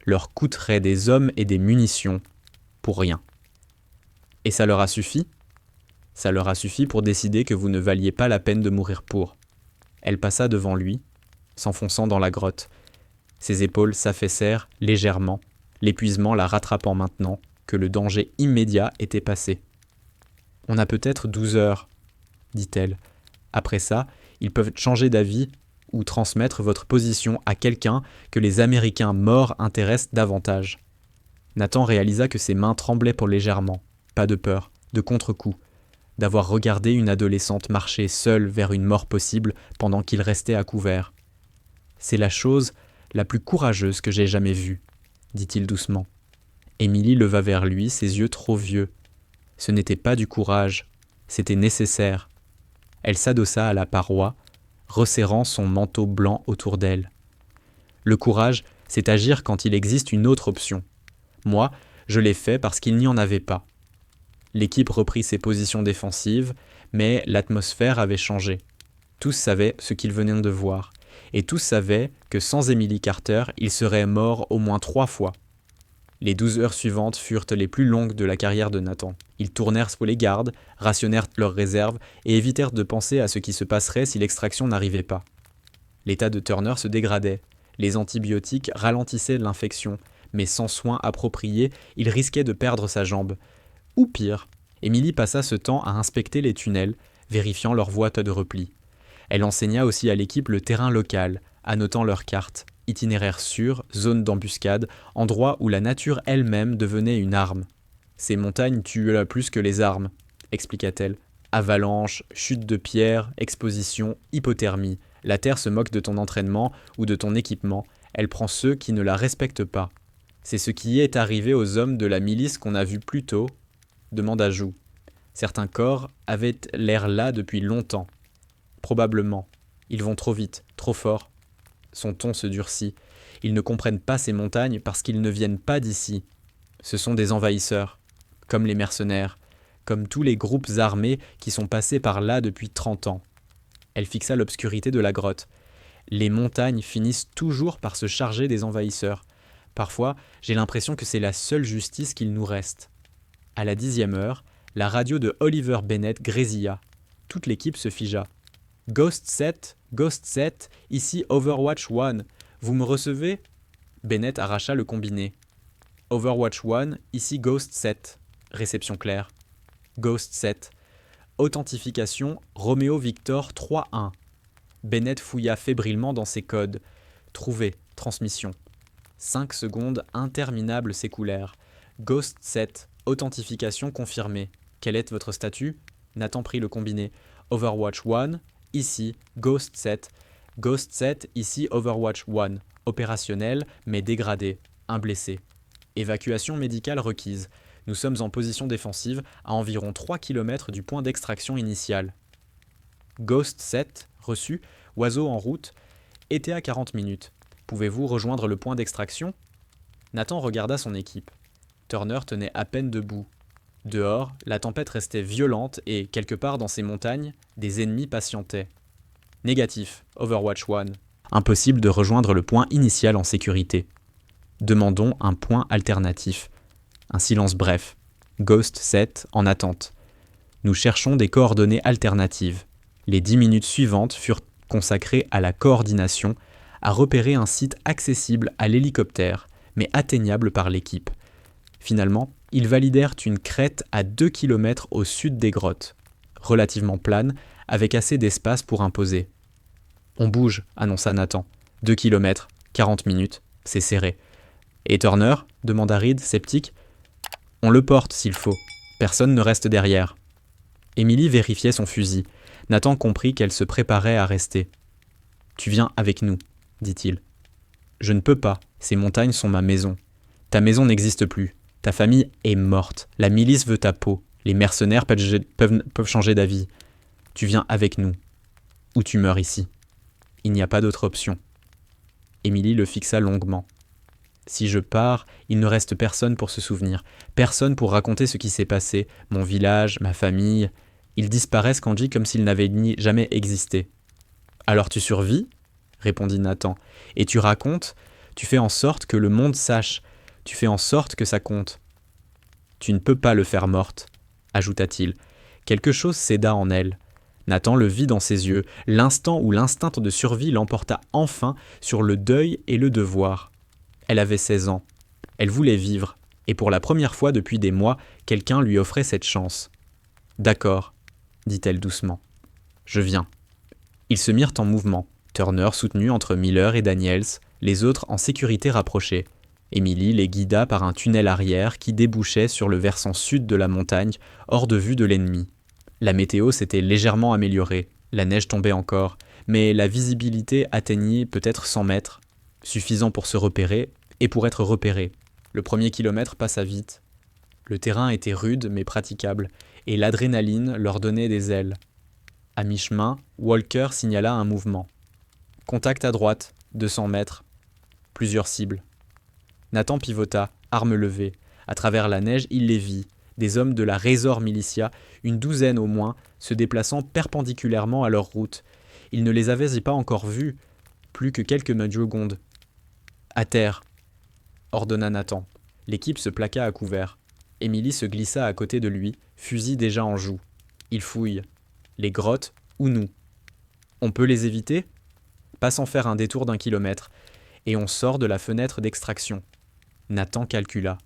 leur coûterait des hommes et des munitions pour rien. Et ça leur a suffi ? Ça leur a suffi pour décider que vous ne valiez pas la peine de mourir pour. » Elle passa devant lui, s'enfonçant dans la grotte. Ses épaules s'affaissèrent légèrement, l'épuisement la rattrapant maintenant que le danger immédiat était passé. « On a peut-être 12 heures, » dit-elle. « Après ça, ils peuvent changer d'avis ou transmettre votre position à quelqu'un que les Américains morts intéressent davantage. » Nathan réalisa que ses mains tremblaient pour légèrement. Pas de peur, de contre-coup, d'avoir regardé une adolescente marcher seule vers une mort possible pendant qu'il restait à couvert. « C'est la chose la plus courageuse que j'ai jamais vue, » dit-il doucement. Émilie leva vers lui ses yeux trop vieux. Ce n'était pas du courage, c'était nécessaire. Elle s'adossa à la paroi, resserrant son manteau blanc autour d'elle. Le courage, c'est agir quand il existe une autre option. Moi, je l'ai fait parce qu'il n'y en avait pas. L'équipe reprit ses positions défensives, mais l'atmosphère avait changé. Tous savaient ce qu'ils venaient de voir, et tous savaient que sans Emily Carter, ils seraient morts au moins 3 fois. Les 12 heures suivantes furent les plus longues de la carrière de Nathan. Ils tournèrent pour les gardes, rationnèrent leurs réserves et évitèrent de penser à ce qui se passerait si l'extraction n'arrivait pas. L'état de Turner se dégradait. Les antibiotiques ralentissaient l'infection, mais sans soins appropriés, il risquait de perdre sa jambe. Ou pire, Émilie passa ce temps à inspecter les tunnels, vérifiant leur voie de repli. Elle enseigna aussi à l'équipe le terrain local, annotant leurs cartes, itinéraires sûrs, zones d'embuscade, endroits où la nature elle-même devenait une arme. « Ces montagnes tuent plus que les armes », expliqua-t-elle. « Avalanches, chutes de pierres, exposition, hypothermie. La Terre se moque de ton entraînement ou de ton équipement. Elle prend ceux qui ne la respectent pas. C'est ce qui est arrivé aux hommes de la milice qu'on a vu plus tôt, » demanda Jou. Certains corps avaient l'air là depuis longtemps. Probablement. Ils vont trop vite, trop fort. Son ton se durcit. Ils ne comprennent pas ces montagnes parce qu'ils ne viennent pas d'ici. Ce sont des envahisseurs, comme les mercenaires, comme tous les groupes armés qui sont passés par là depuis 30 ans. Elle fixa l'obscurité de la grotte. Les montagnes finissent toujours par se charger des envahisseurs. Parfois, j'ai l'impression que c'est la seule justice qu'il nous reste. À la 10e heure, la radio de Oliver Bennett grésilla. Toute l'équipe se figea. Ghost 7, ici Overwatch 1. Vous me recevez ? Bennett arracha le combiné. Overwatch 1, ici Ghost 7. Réception claire. Ghost 7. Authentification Romeo Victor 3-1. Bennett fouilla fébrilement dans ses codes. Trouvé. Transmission. 5 secondes interminables s'écoulèrent. Ghost 7. Authentification confirmée. Quel est votre statut ? Nathan prit le combiné. Overwatch 1, ici Ghost 7. Ghost 7, ici Overwatch 1. Opérationnel, mais dégradé. Un blessé. Évacuation médicale requise. Nous sommes en position défensive à environ 3 km du point d'extraction initial. Ghost 7, reçu. Oiseau en route. Été à 40 minutes. Pouvez-vous rejoindre le point d'extraction ? Nathan regarda son équipe. Turner tenait à peine debout. Dehors, la tempête restait violente et, quelque part dans ces montagnes, des ennemis patientaient. Négatif, Overwatch 1. Impossible de rejoindre le point initial en sécurité. Demandons un point alternatif. Un silence bref. Ghost 7 en attente. Nous cherchons des coordonnées alternatives. Les 10 minutes suivantes furent consacrées à la coordination, à repérer un site accessible à l'hélicoptère, mais atteignable par l'équipe. Finalement, ils validèrent une crête à 2 km au sud des grottes, relativement plane, avec assez d'espace pour imposer. « On bouge », annonça Nathan. 2 km, 40 minutes, c'est serré. « Et Turner » demanda Reed, sceptique. « On le porte s'il faut. Personne ne reste derrière. » Emily vérifiait son fusil. Nathan comprit qu'elle se préparait à rester. « Tu viens avec nous », dit-il. « Je ne peux pas, ces montagnes sont ma maison. Ta maison n'existe plus. Ta famille est morte. La milice veut ta peau. Les mercenaires peuvent changer d'avis. Tu viens avec nous. Ou tu meurs ici. Il n'y a pas d'autre option. » Emily le fixa longuement. « Si je pars, il ne reste personne pour se souvenir. Personne pour raconter ce qui s'est passé. Mon village, ma famille. Ils disparaissent, Kanji, comme s'ils n'avaient jamais existé. »« Alors tu survis ?» répondit Nathan. « Et tu racontes, tu fais en sorte que le monde sache. Tu fais en sorte que ça compte. »« Tu ne peux pas le faire morte, » ajouta-t-il. Quelque chose céda en elle. Nathan le vit dans ses yeux, l'instant où l'instinct de survie l'emporta enfin sur le deuil et le devoir. Elle avait 16 ans. Elle voulait vivre, et pour la première fois depuis des mois, quelqu'un lui offrait cette chance. « D'accord, » dit-elle doucement. « Je viens. » Ils se mirent en mouvement, Turner soutenu entre Miller et Daniels, les autres en sécurité rapprochés. Emily les guida par un tunnel arrière qui débouchait sur le versant sud de la montagne, hors de vue de l'ennemi. La météo s'était légèrement améliorée, la neige tombait encore, mais la visibilité atteignait peut-être 100 mètres, suffisant pour se repérer et pour être repéré. Le premier kilomètre passa vite. Le terrain était rude mais praticable, et l'adrénaline leur donnait des ailes. À mi-chemin, Walker signala un mouvement. Contact à droite, 200 mètres. Plusieurs cibles. Nathan pivota, arme levée. À travers la neige, il les vit. Des hommes de la Razor Militia, une douzaine au moins, se déplaçant perpendiculairement à leur route. Il ne les avait pas encore vus, plus que quelques secondes. « À terre !» ordonna Nathan. L'équipe se plaqua à couvert. Emily se glissa à côté de lui, fusil déjà en joue. Il fouille. Les grottes ou nous. On peut les éviter ? Pas sans faire un détour d'1 kilomètre. Et on sort de la fenêtre d'extraction. Nathan calcula.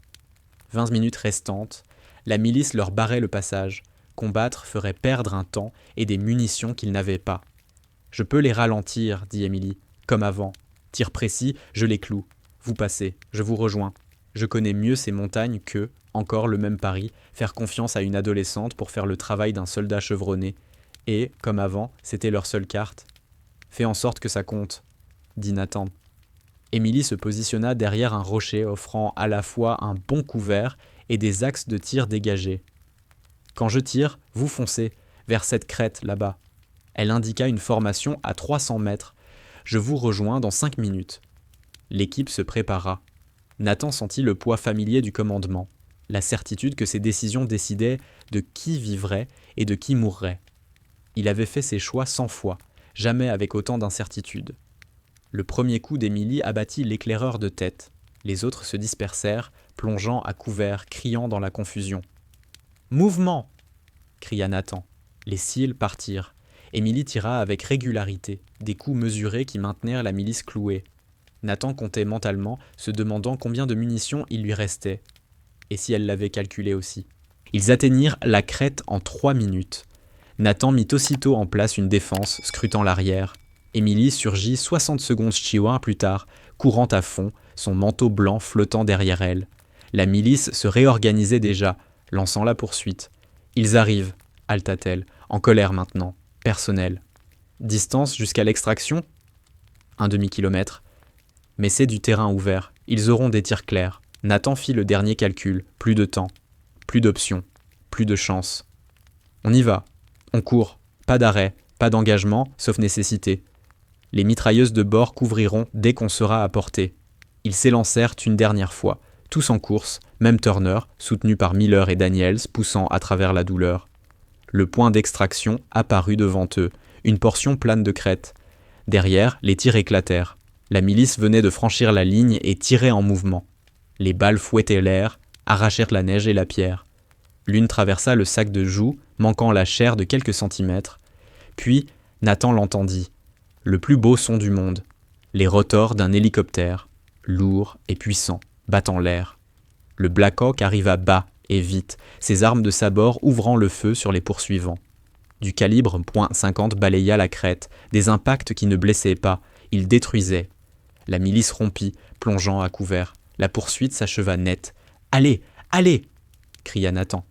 20 minutes restantes. La milice leur barrait le passage. Combattre ferait perdre un temps et des munitions qu'ils n'avaient pas. « Je peux les ralentir, » dit Emily, comme avant. Tir précis, je les cloue. Vous passez, je vous rejoins. Je connais mieux ces montagnes que, encore le même pari, faire confiance à une adolescente pour faire le travail d'un soldat chevronné. Et, comme avant, c'était leur seule carte. Fais en sorte que ça compte, dit Nathan. Emily se positionna derrière un rocher offrant à la fois un bon couvert et des axes de tir dégagés. Quand je tire, vous foncez, vers cette crête là-bas. Elle indiqua une formation à 300 mètres. Je vous rejoins dans 5 minutes. L'équipe se prépara. Nathan sentit le poids familier du commandement, la certitude que ses décisions décidaient de qui vivrait et de qui mourrait. Il avait fait ses choix 100 fois, jamais avec autant d'incertitude. Le premier coup d'Emily abattit l'éclaireur de tête. Les autres se dispersèrent, plongeant à couvert, criant dans la confusion. « Mouvement !» cria Nathan. Les cils partirent. Émilie tira avec régularité, des coups mesurés qui maintenirent la milice clouée. Nathan comptait mentalement, se demandant combien de munitions il lui restait, et si elle l'avait calculé aussi. Ils atteignirent la crête en 3 minutes. Nathan mit aussitôt en place une défense, scrutant l'arrière. Émilie surgit 60 secondes Chihuahua plus tard, courant à fond, son manteau blanc flottant derrière elle. La milice se réorganisait déjà, lançant la poursuite. « Ils arrivent !» halta-t-elle, en colère maintenant, personnelle. « Distance jusqu'à l'extraction ?» 1 demi-kilomètre. Mais c'est du terrain ouvert, ils auront des tirs clairs. Nathan fit le dernier calcul, plus de temps, plus d'options, plus de chance. On y va, on court, pas d'arrêt, pas d'engagement, sauf nécessité. Les mitrailleuses de bord couvriront dès qu'on sera à portée. Ils s'élancèrent une dernière fois, tous en course, même Turner, soutenu par Miller et Daniels, poussant à travers la douleur. Le point d'extraction apparut devant eux, une portion plane de crête. Derrière, les tirs éclatèrent. La milice venait de franchir la ligne et tirait en mouvement. Les balles fouettaient l'air, arrachèrent la neige et la pierre. L'une traversa le sac de joue, manquant la chair de quelques centimètres. Puis, Nathan l'entendit. Le plus beau son du monde. Les rotors d'un hélicoptère, lourd et puissant, battant l'air. Le Black Hawk arriva bas et vite, ses armes de sabord ouvrant le feu sur les poursuivants. Du calibre .50 balaya la crête, des impacts qui ne blessaient pas, ils détruisaient. La milice rompit, plongeant à couvert. La poursuite s'acheva net. « Allez, allez !» cria Nathan.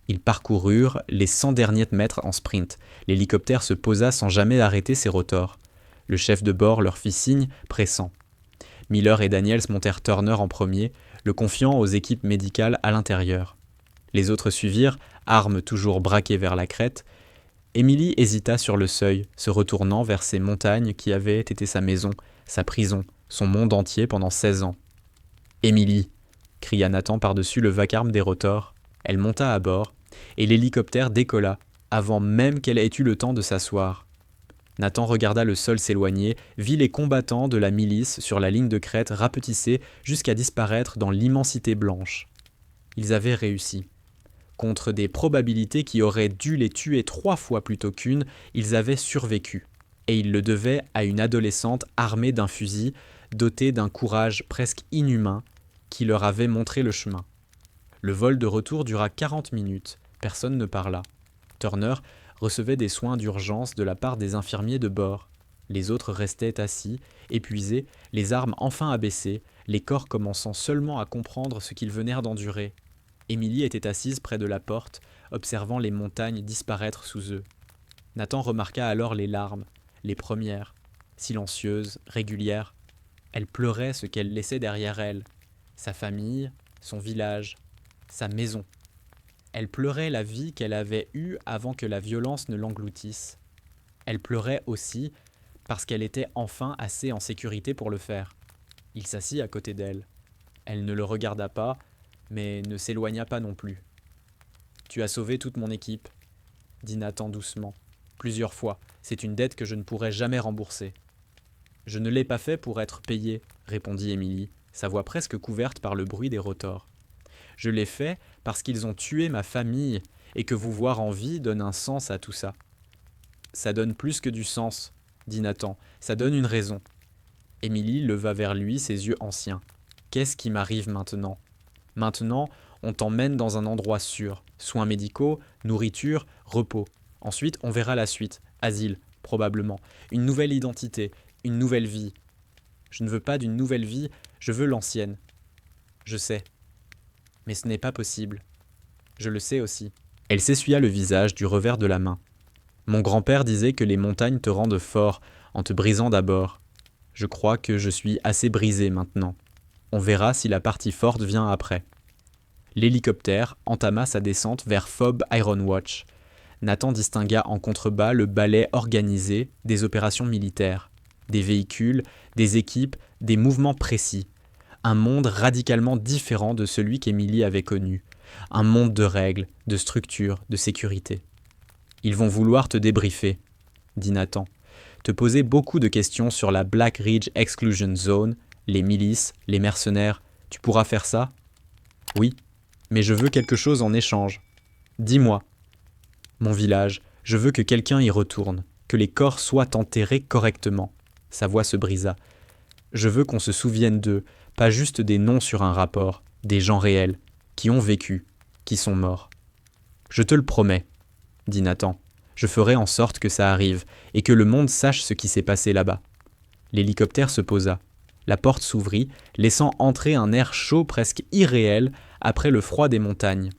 Ils parcoururent les 100 derniers mètres en sprint. L'hélicoptère se posa sans jamais arrêter ses rotors. Le chef de bord leur fit signe, pressant. Miller et Daniels montèrent Turner en premier, le confiant aux équipes médicales à l'intérieur. Les autres suivirent, armes toujours braquées vers la crête. Émilie hésita sur le seuil, se retournant vers ces montagnes qui avaient été sa maison, sa prison, son monde entier pendant 16 ans. « Émilie !» cria Nathan par-dessus le vacarme des rotors. Elle monta à bord, et l'hélicoptère décolla, avant même qu'elle ait eu le temps de s'asseoir. Nathan regarda le sol s'éloigner, vit les combattants de la milice sur la ligne de crête rapetisser jusqu'à disparaître dans l'immensité blanche. Ils avaient réussi. Contre des probabilités qui auraient dû les tuer 3 fois plutôt qu'une, ils avaient survécu. Et ils le devaient à une adolescente armée d'un fusil, dotée d'un courage presque inhumain, qui leur avait montré le chemin. Le vol de retour dura 40 minutes. Personne ne parla. Turner recevait des soins d'urgence de la part des infirmiers de bord. Les autres restaient assis, épuisés, les armes enfin abaissées, les corps commençant seulement à comprendre ce qu'ils venèrent d'endurer. Émilie était assise près de la porte, observant les montagnes disparaître sous eux. Nathan remarqua alors les larmes, les premières, silencieuses, régulières. Elle pleurait ce qu'elle laissait derrière elle, sa famille, son village, sa maison. Elle pleurait la vie qu'elle avait eue avant que la violence ne l'engloutisse. Elle pleurait aussi parce qu'elle était enfin assez en sécurité pour le faire. Il s'assit à côté d'elle. Elle ne le regarda pas, mais ne s'éloigna pas non plus. « Tu as sauvé toute mon équipe, » dit Nathan doucement. « Plusieurs fois, c'est une dette que je ne pourrai jamais rembourser. »« Je ne l'ai pas fait pour être payée, » répondit Émilie, sa voix presque couverte par le bruit des rotors. « Je l'ai fait parce qu'ils ont tué ma famille et que vous voir en vie donne un sens à tout ça. »« Ça donne plus que du sens, » dit Nathan, « ça donne une raison. » Émilie leva vers lui ses yeux anciens. « Qu'est-ce qui m'arrive maintenant ? Maintenant, on t'emmène dans un endroit sûr. Soins médicaux, nourriture, repos. Ensuite, on verra la suite. Asile, probablement. Une nouvelle identité, une nouvelle vie. Je ne veux pas d'une nouvelle vie, je veux l'ancienne. Je sais. Mais ce n'est pas possible. Je le sais aussi. » Elle s'essuya le visage du revers de la main. « Mon grand-père disait que les montagnes te rendent fort en te brisant d'abord. Je crois que je suis assez brisé maintenant. On verra si la partie forte vient après. » L'hélicoptère entama sa descente vers Fob Iron Watch. Nathan distingua en contrebas le balai organisé des opérations militaires. Des véhicules, des équipes, des mouvements précis. Un monde radicalement différent de celui qu'Émilie avait connu. Un monde de règles, de structures, de sécurité. « Ils vont vouloir te débriefer, » dit Nathan. « Te poser beaucoup de questions sur la Black Ridge Exclusion Zone, Les milices, les mercenaires, tu pourras faire ça ? Oui, mais je veux quelque chose en échange. Dis-moi. Mon village, je veux que quelqu'un y retourne, que les corps soient enterrés correctement. Sa voix se brisa. Je veux qu'on se souvienne d'eux, pas juste des noms sur un rapport, des gens réels, qui ont vécu, qui sont morts. Je te le promets, dit Nathan. Je ferai en sorte que ça arrive, et que le monde sache ce qui s'est passé là-bas. L'hélicoptère se posa. La porte s'ouvrit, laissant entrer un air chaud presque irréel après le froid des montagnes.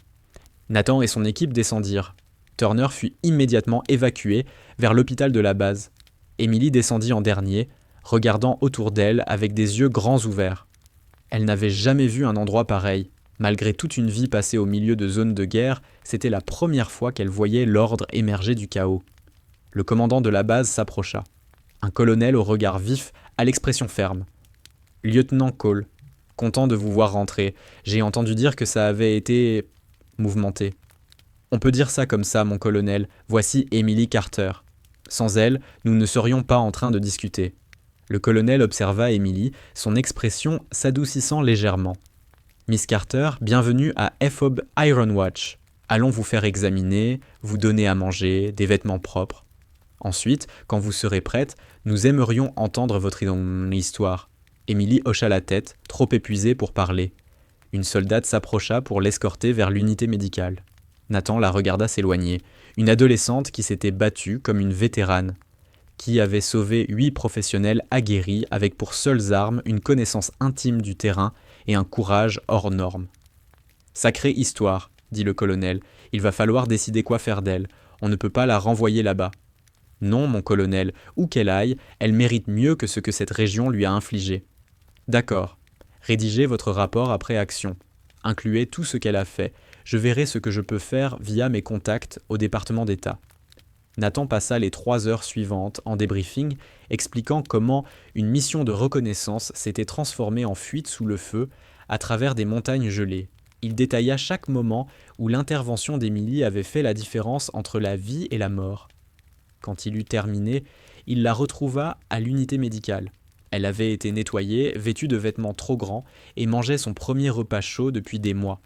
Nathan et son équipe descendirent. Turner fut immédiatement évacué vers l'hôpital de la base. Emily descendit en dernier, regardant autour d'elle avec des yeux grands ouverts. Elle n'avait jamais vu un endroit pareil. Malgré toute une vie passée au milieu de zones de guerre, c'était la première fois qu'elle voyait l'ordre émerger du chaos. Le commandant de la base s'approcha. Un colonel au regard vif, à l'expression ferme. « Lieutenant Cole, content de vous voir rentrer. J'ai entendu dire que ça avait été... mouvementé. » « On peut dire ça comme ça, mon colonel. Voici Emily Carter. Sans elle, nous ne serions pas en train de discuter. » Le colonel observa Emily, son expression s'adoucissant légèrement. « Miss Carter, bienvenue à FOB Iron Watch. Allons vous faire examiner, vous donner à manger, des vêtements propres. Ensuite, quand vous serez prête, nous aimerions entendre votre histoire. » Emily hocha la tête, trop épuisée pour parler. Une soldate s'approcha pour l'escorter vers l'unité médicale. Nathan la regarda s'éloigner. Une adolescente qui s'était battue comme une vétérane, qui avait sauvé 8 professionnels aguerris avec pour seules armes une connaissance intime du terrain et un courage hors norme. « Sacrée histoire, dit le colonel. Il va falloir décider quoi faire d'elle. On ne peut pas la renvoyer là-bas. Non, mon colonel, où qu'elle aille, elle mérite mieux que ce que cette région lui a infligé. D'accord. Rédigez votre rapport après action. Incluez tout ce qu'elle a fait. Je verrai ce que je peux faire via mes contacts au département d'État. » Nathan passa les 3 heures suivantes en débriefing, expliquant comment une mission de reconnaissance s'était transformée en fuite sous le feu à travers des montagnes gelées. Il détailla chaque moment où l'intervention d'Emily avait fait la différence entre la vie et la mort. Quand il eut terminé, il la retrouva à l'unité médicale. Elle avait été nettoyée, vêtue de vêtements trop grands, et mangeait son premier repas chaud depuis des mois.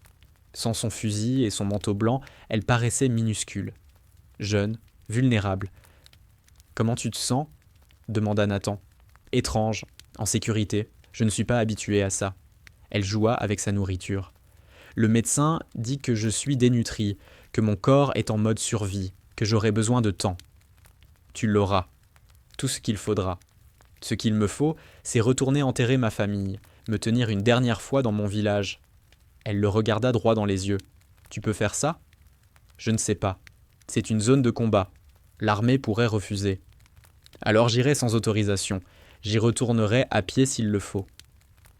Sans son fusil et son manteau blanc, elle paraissait minuscule. Jeune, vulnérable. « Comment tu te sens ?» demanda Nathan. « Étrange, en sécurité. Je ne suis pas habitué à ça. » Elle joua avec sa nourriture. « Le médecin dit que je suis dénutrie, que mon corps est en mode survie, que j'aurai besoin de temps. » « Tu l'auras. Tout ce qu'il faudra. Ce qu'il me faut, c'est retourner enterrer ma famille, me tenir une dernière fois dans mon village. » Elle le regarda droit dans les yeux. « Tu peux faire ça ? » ?»« Je ne sais pas. C'est une zone de combat. L'armée pourrait refuser. »« Alors j'irai sans autorisation. J'y retournerai à pied s'il le faut. »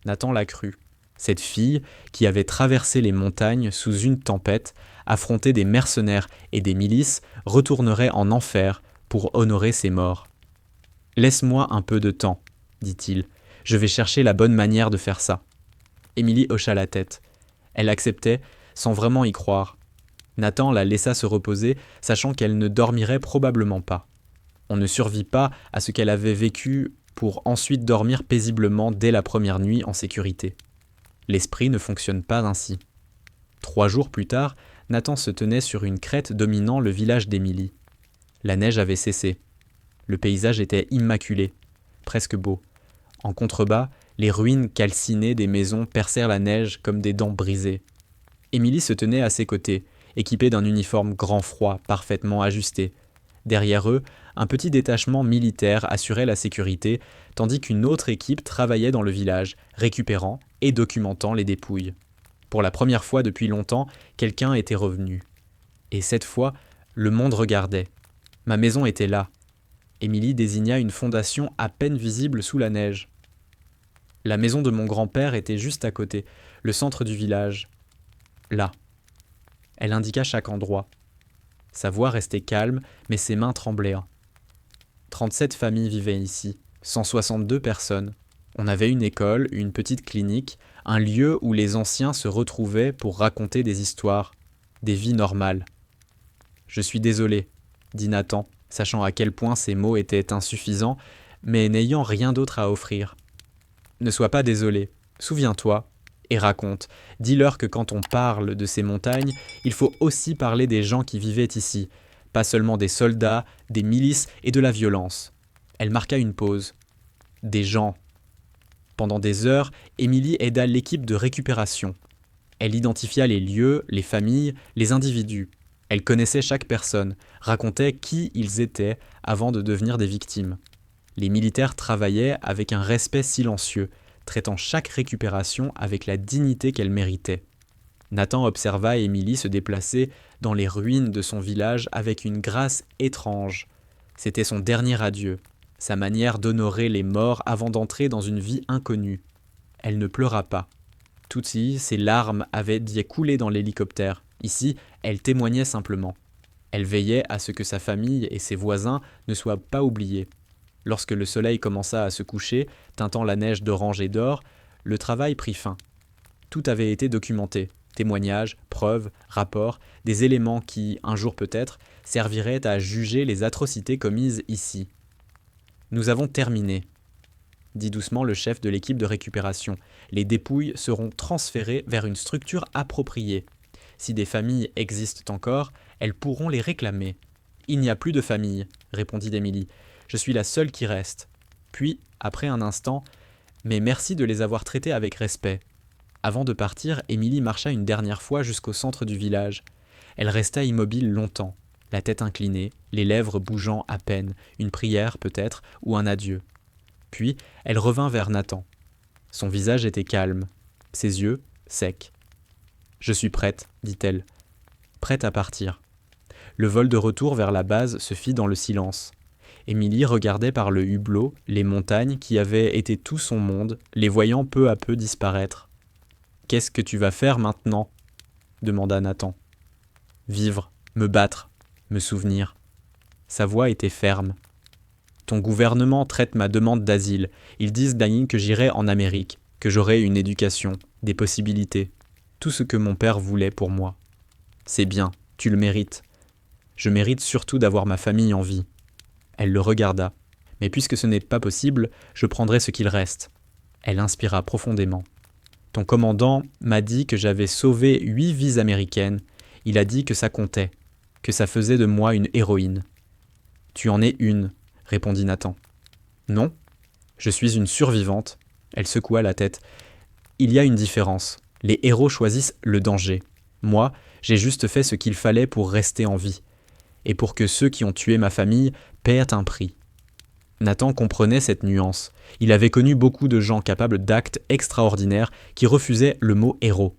Nathan la crut. Cette fille, qui avait traversé les montagnes sous une tempête, affronté des mercenaires et des milices, retournerait en enfer pour honorer ses morts. « Laisse-moi un peu de temps, dit-il. Je vais chercher la bonne manière de faire ça. » Emily hocha la tête. Elle acceptait, sans vraiment y croire. Nathan la laissa se reposer, sachant qu'elle ne dormirait probablement pas. On ne survit pas à ce qu'elle avait vécu pour ensuite dormir paisiblement dès la première nuit en sécurité. L'esprit ne fonctionne pas ainsi. 3 jours plus tard, Nathan se tenait sur une crête dominant le village d'Emily. La neige avait cessé. Le paysage était immaculé, presque beau. En contrebas, les ruines calcinées des maisons percèrent la neige comme des dents brisées. Emily se tenait à ses côtés, équipée d'un uniforme grand froid parfaitement ajusté. Derrière eux, un petit détachement militaire assurait la sécurité, tandis qu'une autre équipe travaillait dans le village, récupérant et documentant les dépouilles. Pour la première fois depuis longtemps, quelqu'un était revenu. Et cette fois, le monde regardait. Ma maison était là. Emily désigna une fondation à peine visible sous la neige. La maison de mon grand-père était juste à côté, le centre du village. Là. Elle indiqua chaque endroit. Sa voix restait calme, mais ses mains tremblaient. 37 familles vivaient ici, 162 personnes. On avait une école, une petite clinique, un lieu où les anciens se retrouvaient pour raconter des histoires, des vies normales. « Je suis désolé, » dit Nathan, sachant à quel point ces mots étaient insuffisants, mais n'ayant rien d'autre à offrir. Ne sois pas désolé, souviens-toi et raconte. Dis-leur que quand on parle de ces montagnes, il faut aussi parler des gens qui vivaient ici, pas seulement des soldats, des milices et de la violence. Elle marqua une pause. Des gens. Pendant des heures, Émilie aida l'équipe de récupération. Elle identifia les lieux, les familles, les individus. Elle connaissait chaque personne, racontait qui ils étaient avant de devenir des victimes. Les militaires travaillaient avec un respect silencieux, traitant chaque récupération avec la dignité qu'elle méritait. Nathan observa Émilie se déplacer dans les ruines de son village avec une grâce étrange. C'était son dernier adieu, sa manière d'honorer les morts avant d'entrer dans une vie inconnue. Elle ne pleura pas. Touti, ses larmes avaient dû couler dans l'hélicoptère. Ici, elle témoignait simplement. Elle veillait à ce que sa famille et ses voisins ne soient pas oubliés. Lorsque le soleil commença à se coucher, teintant la neige d'orange et d'or, le travail prit fin. Tout avait été documenté. Témoignages, preuves, rapports, des éléments qui, un jour peut-être, serviraient à juger les atrocités commises ici. « Nous avons terminé », dit doucement le chef de l'équipe de récupération. « Les dépouilles seront transférées vers une structure appropriée. Si des familles existent encore, elles pourront les réclamer. »« Il n'y a plus de famille, » répondit Émilie. « Je suis la seule qui reste. » Puis, après un instant, « Mais merci de les avoir traités avec respect. » Avant de partir, Émilie marcha une dernière fois jusqu'au centre du village. Elle resta immobile longtemps, la tête inclinée, les lèvres bougeant à peine, une prière peut-être, ou un adieu. Puis, elle revint vers Nathan. Son visage était calme, ses yeux secs. « Je suis prête, dit-elle. Prête à partir. » Le vol de retour vers la base se fit dans le silence. Émilie regardait par le hublot les montagnes qui avaient été tout son monde, les voyant peu à peu disparaître. « Qu'est-ce que tu vas faire maintenant ?» demanda Nathan. « Vivre, me battre, me souvenir. » Sa voix était ferme. « Ton gouvernement traite ma demande d'asile. Ils disent Dany que j'irai en Amérique, que j'aurai une éducation, des possibilités. Tout ce que mon père voulait pour moi. C'est bien, tu le mérites. Je mérite surtout d'avoir ma famille en vie. » Elle le regarda. « Mais puisque ce n'est pas possible, je prendrai ce qu'il reste. » Elle inspira profondément. « Ton commandant m'a dit que j'avais sauvé 8 vies américaines. Il a dit que ça comptait, que ça faisait de moi une héroïne. »« Tu en es une, » répondit Nathan. « Non, je suis une survivante. » Elle secoua la tête. « Il y a une différence. Les héros choisissent le danger. Moi, j'ai juste fait ce qu'il fallait pour rester en vie. Et pour que ceux qui ont tué ma famille paient un prix. » Nathan comprenait cette nuance. Il avait connu beaucoup de gens capables d'actes extraordinaires qui refusaient le mot héros.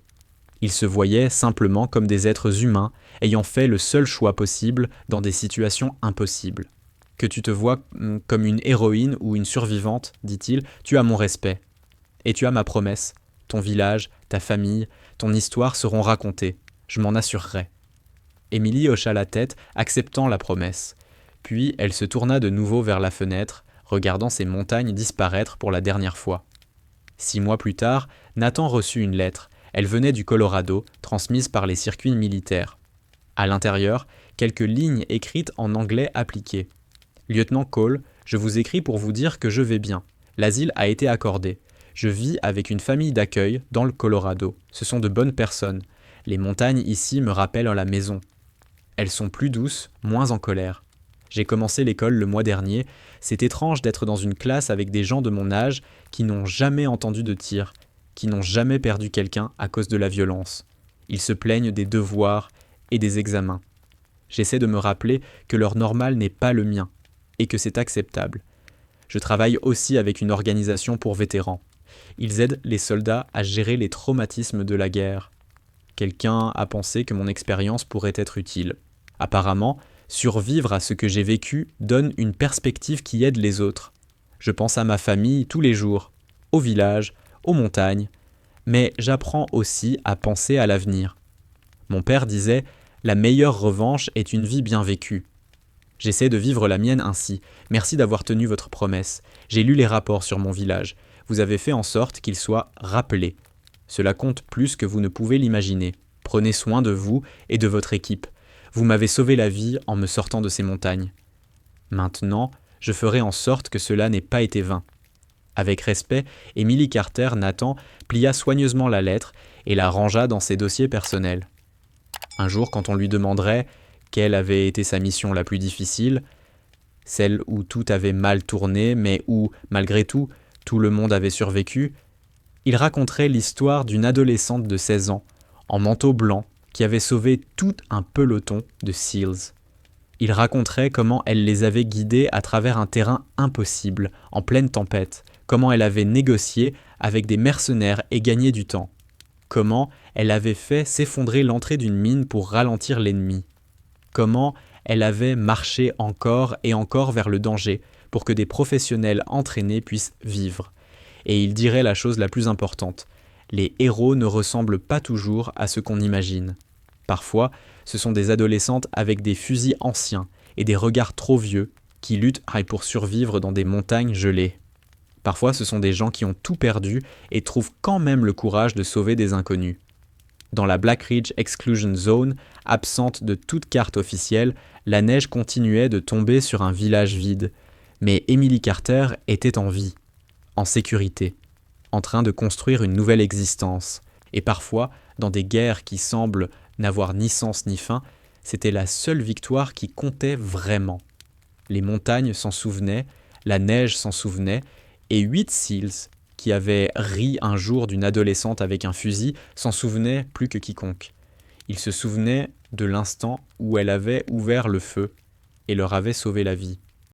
Ils se voyaient simplement comme des êtres humains ayant fait le seul choix possible dans des situations impossibles. « Que tu te vois comme une héroïne ou une survivante, dit-il, tu as mon respect. Et tu as ma promesse. Ton village, ta famille, ton histoire seront racontées. Je m'en assurerai. » Émilie hocha la tête, acceptant la promesse. Puis elle se tourna de nouveau vers la fenêtre, regardant ces montagnes disparaître pour la dernière fois. 6 mois plus tard, Nathan reçut une lettre. Elle venait du Colorado, transmise par les circuits militaires. À l'intérieur, quelques lignes écrites en anglais appliqué. « Lieutenant Cole, je vous écris pour vous dire que je vais bien. L'asile a été accordé. Je vis avec une famille d'accueil dans le Colorado. Ce sont de bonnes personnes. Les montagnes ici me rappellent la maison. Elles sont plus douces, moins en colère. J'ai commencé l'école le mois dernier. C'est étrange d'être dans une classe avec des gens de mon âge qui n'ont jamais entendu de tir, qui n'ont jamais perdu quelqu'un à cause de la violence. Ils se plaignent des devoirs et des examens. J'essaie de me rappeler que leur normal n'est pas le mien et que c'est acceptable. Je travaille aussi avec une organisation pour vétérans. Ils aident les soldats à gérer les traumatismes de la guerre. Quelqu'un a pensé que mon expérience pourrait être utile. Apparemment, survivre à ce que j'ai vécu donne une perspective qui aide les autres. Je pense à ma famille tous les jours, au village, aux montagnes, mais j'apprends aussi à penser à l'avenir. Mon père disait « La meilleure revanche est une vie bien vécue ». J'essaie de vivre la mienne ainsi. Merci d'avoir tenu votre promesse. J'ai lu les rapports sur mon village. Vous avez fait en sorte qu'il soit rappelé. Cela compte plus que vous ne pouvez l'imaginer. Prenez soin de vous et de votre équipe. Vous m'avez sauvé la vie en me sortant de ces montagnes. Maintenant, je ferai en sorte que cela n'ait pas été vain. Avec respect, Emily Carter Nathan plia soigneusement la lettre et la rangea dans ses dossiers personnels. Un jour, quand on lui demanderait quelle avait été sa mission la plus difficile, celle où tout avait mal tourné, mais où, malgré tout, tout le monde avait survécu, il raconterait l'histoire d'une adolescente de 16 ans, en manteau blanc, qui avait sauvé tout un peloton de SEALs. Il raconterait comment elle les avait guidés à travers un terrain impossible, en pleine tempête, comment elle avait négocié avec des mercenaires et gagné du temps, comment elle avait fait s'effondrer l'entrée d'une mine pour ralentir l'ennemi, comment elle avait marché encore et encore vers le danger pour que des professionnels entraînés puissent vivre. Et il dirait la chose la plus importante, les héros ne ressemblent pas toujours à ce qu'on imagine. Parfois, ce sont des adolescentes avec des fusils anciens et des regards trop vieux qui luttent pour survivre dans des montagnes gelées. Parfois, ce sont des gens qui ont tout perdu et trouvent quand même le courage de sauver des inconnus. Dans la Black Ridge Exclusion Zone, absente de toute carte officielle, la neige continuait de tomber sur un village vide. Mais Emily Carter était en vie, en sécurité, en train de construire une nouvelle existence. Et parfois, dans des guerres qui semblent n'avoir ni sens ni fin, c'était la seule victoire qui comptait vraiment. Les montagnes s'en souvenaient, la neige s'en souvenait, et 8 SEALs, qui avaient ri un jour d'une adolescente avec un fusil, s'en souvenaient plus que quiconque. Ils se souvenaient de l'instant où elle avait ouvert le feu et leur avait sauvé la vie.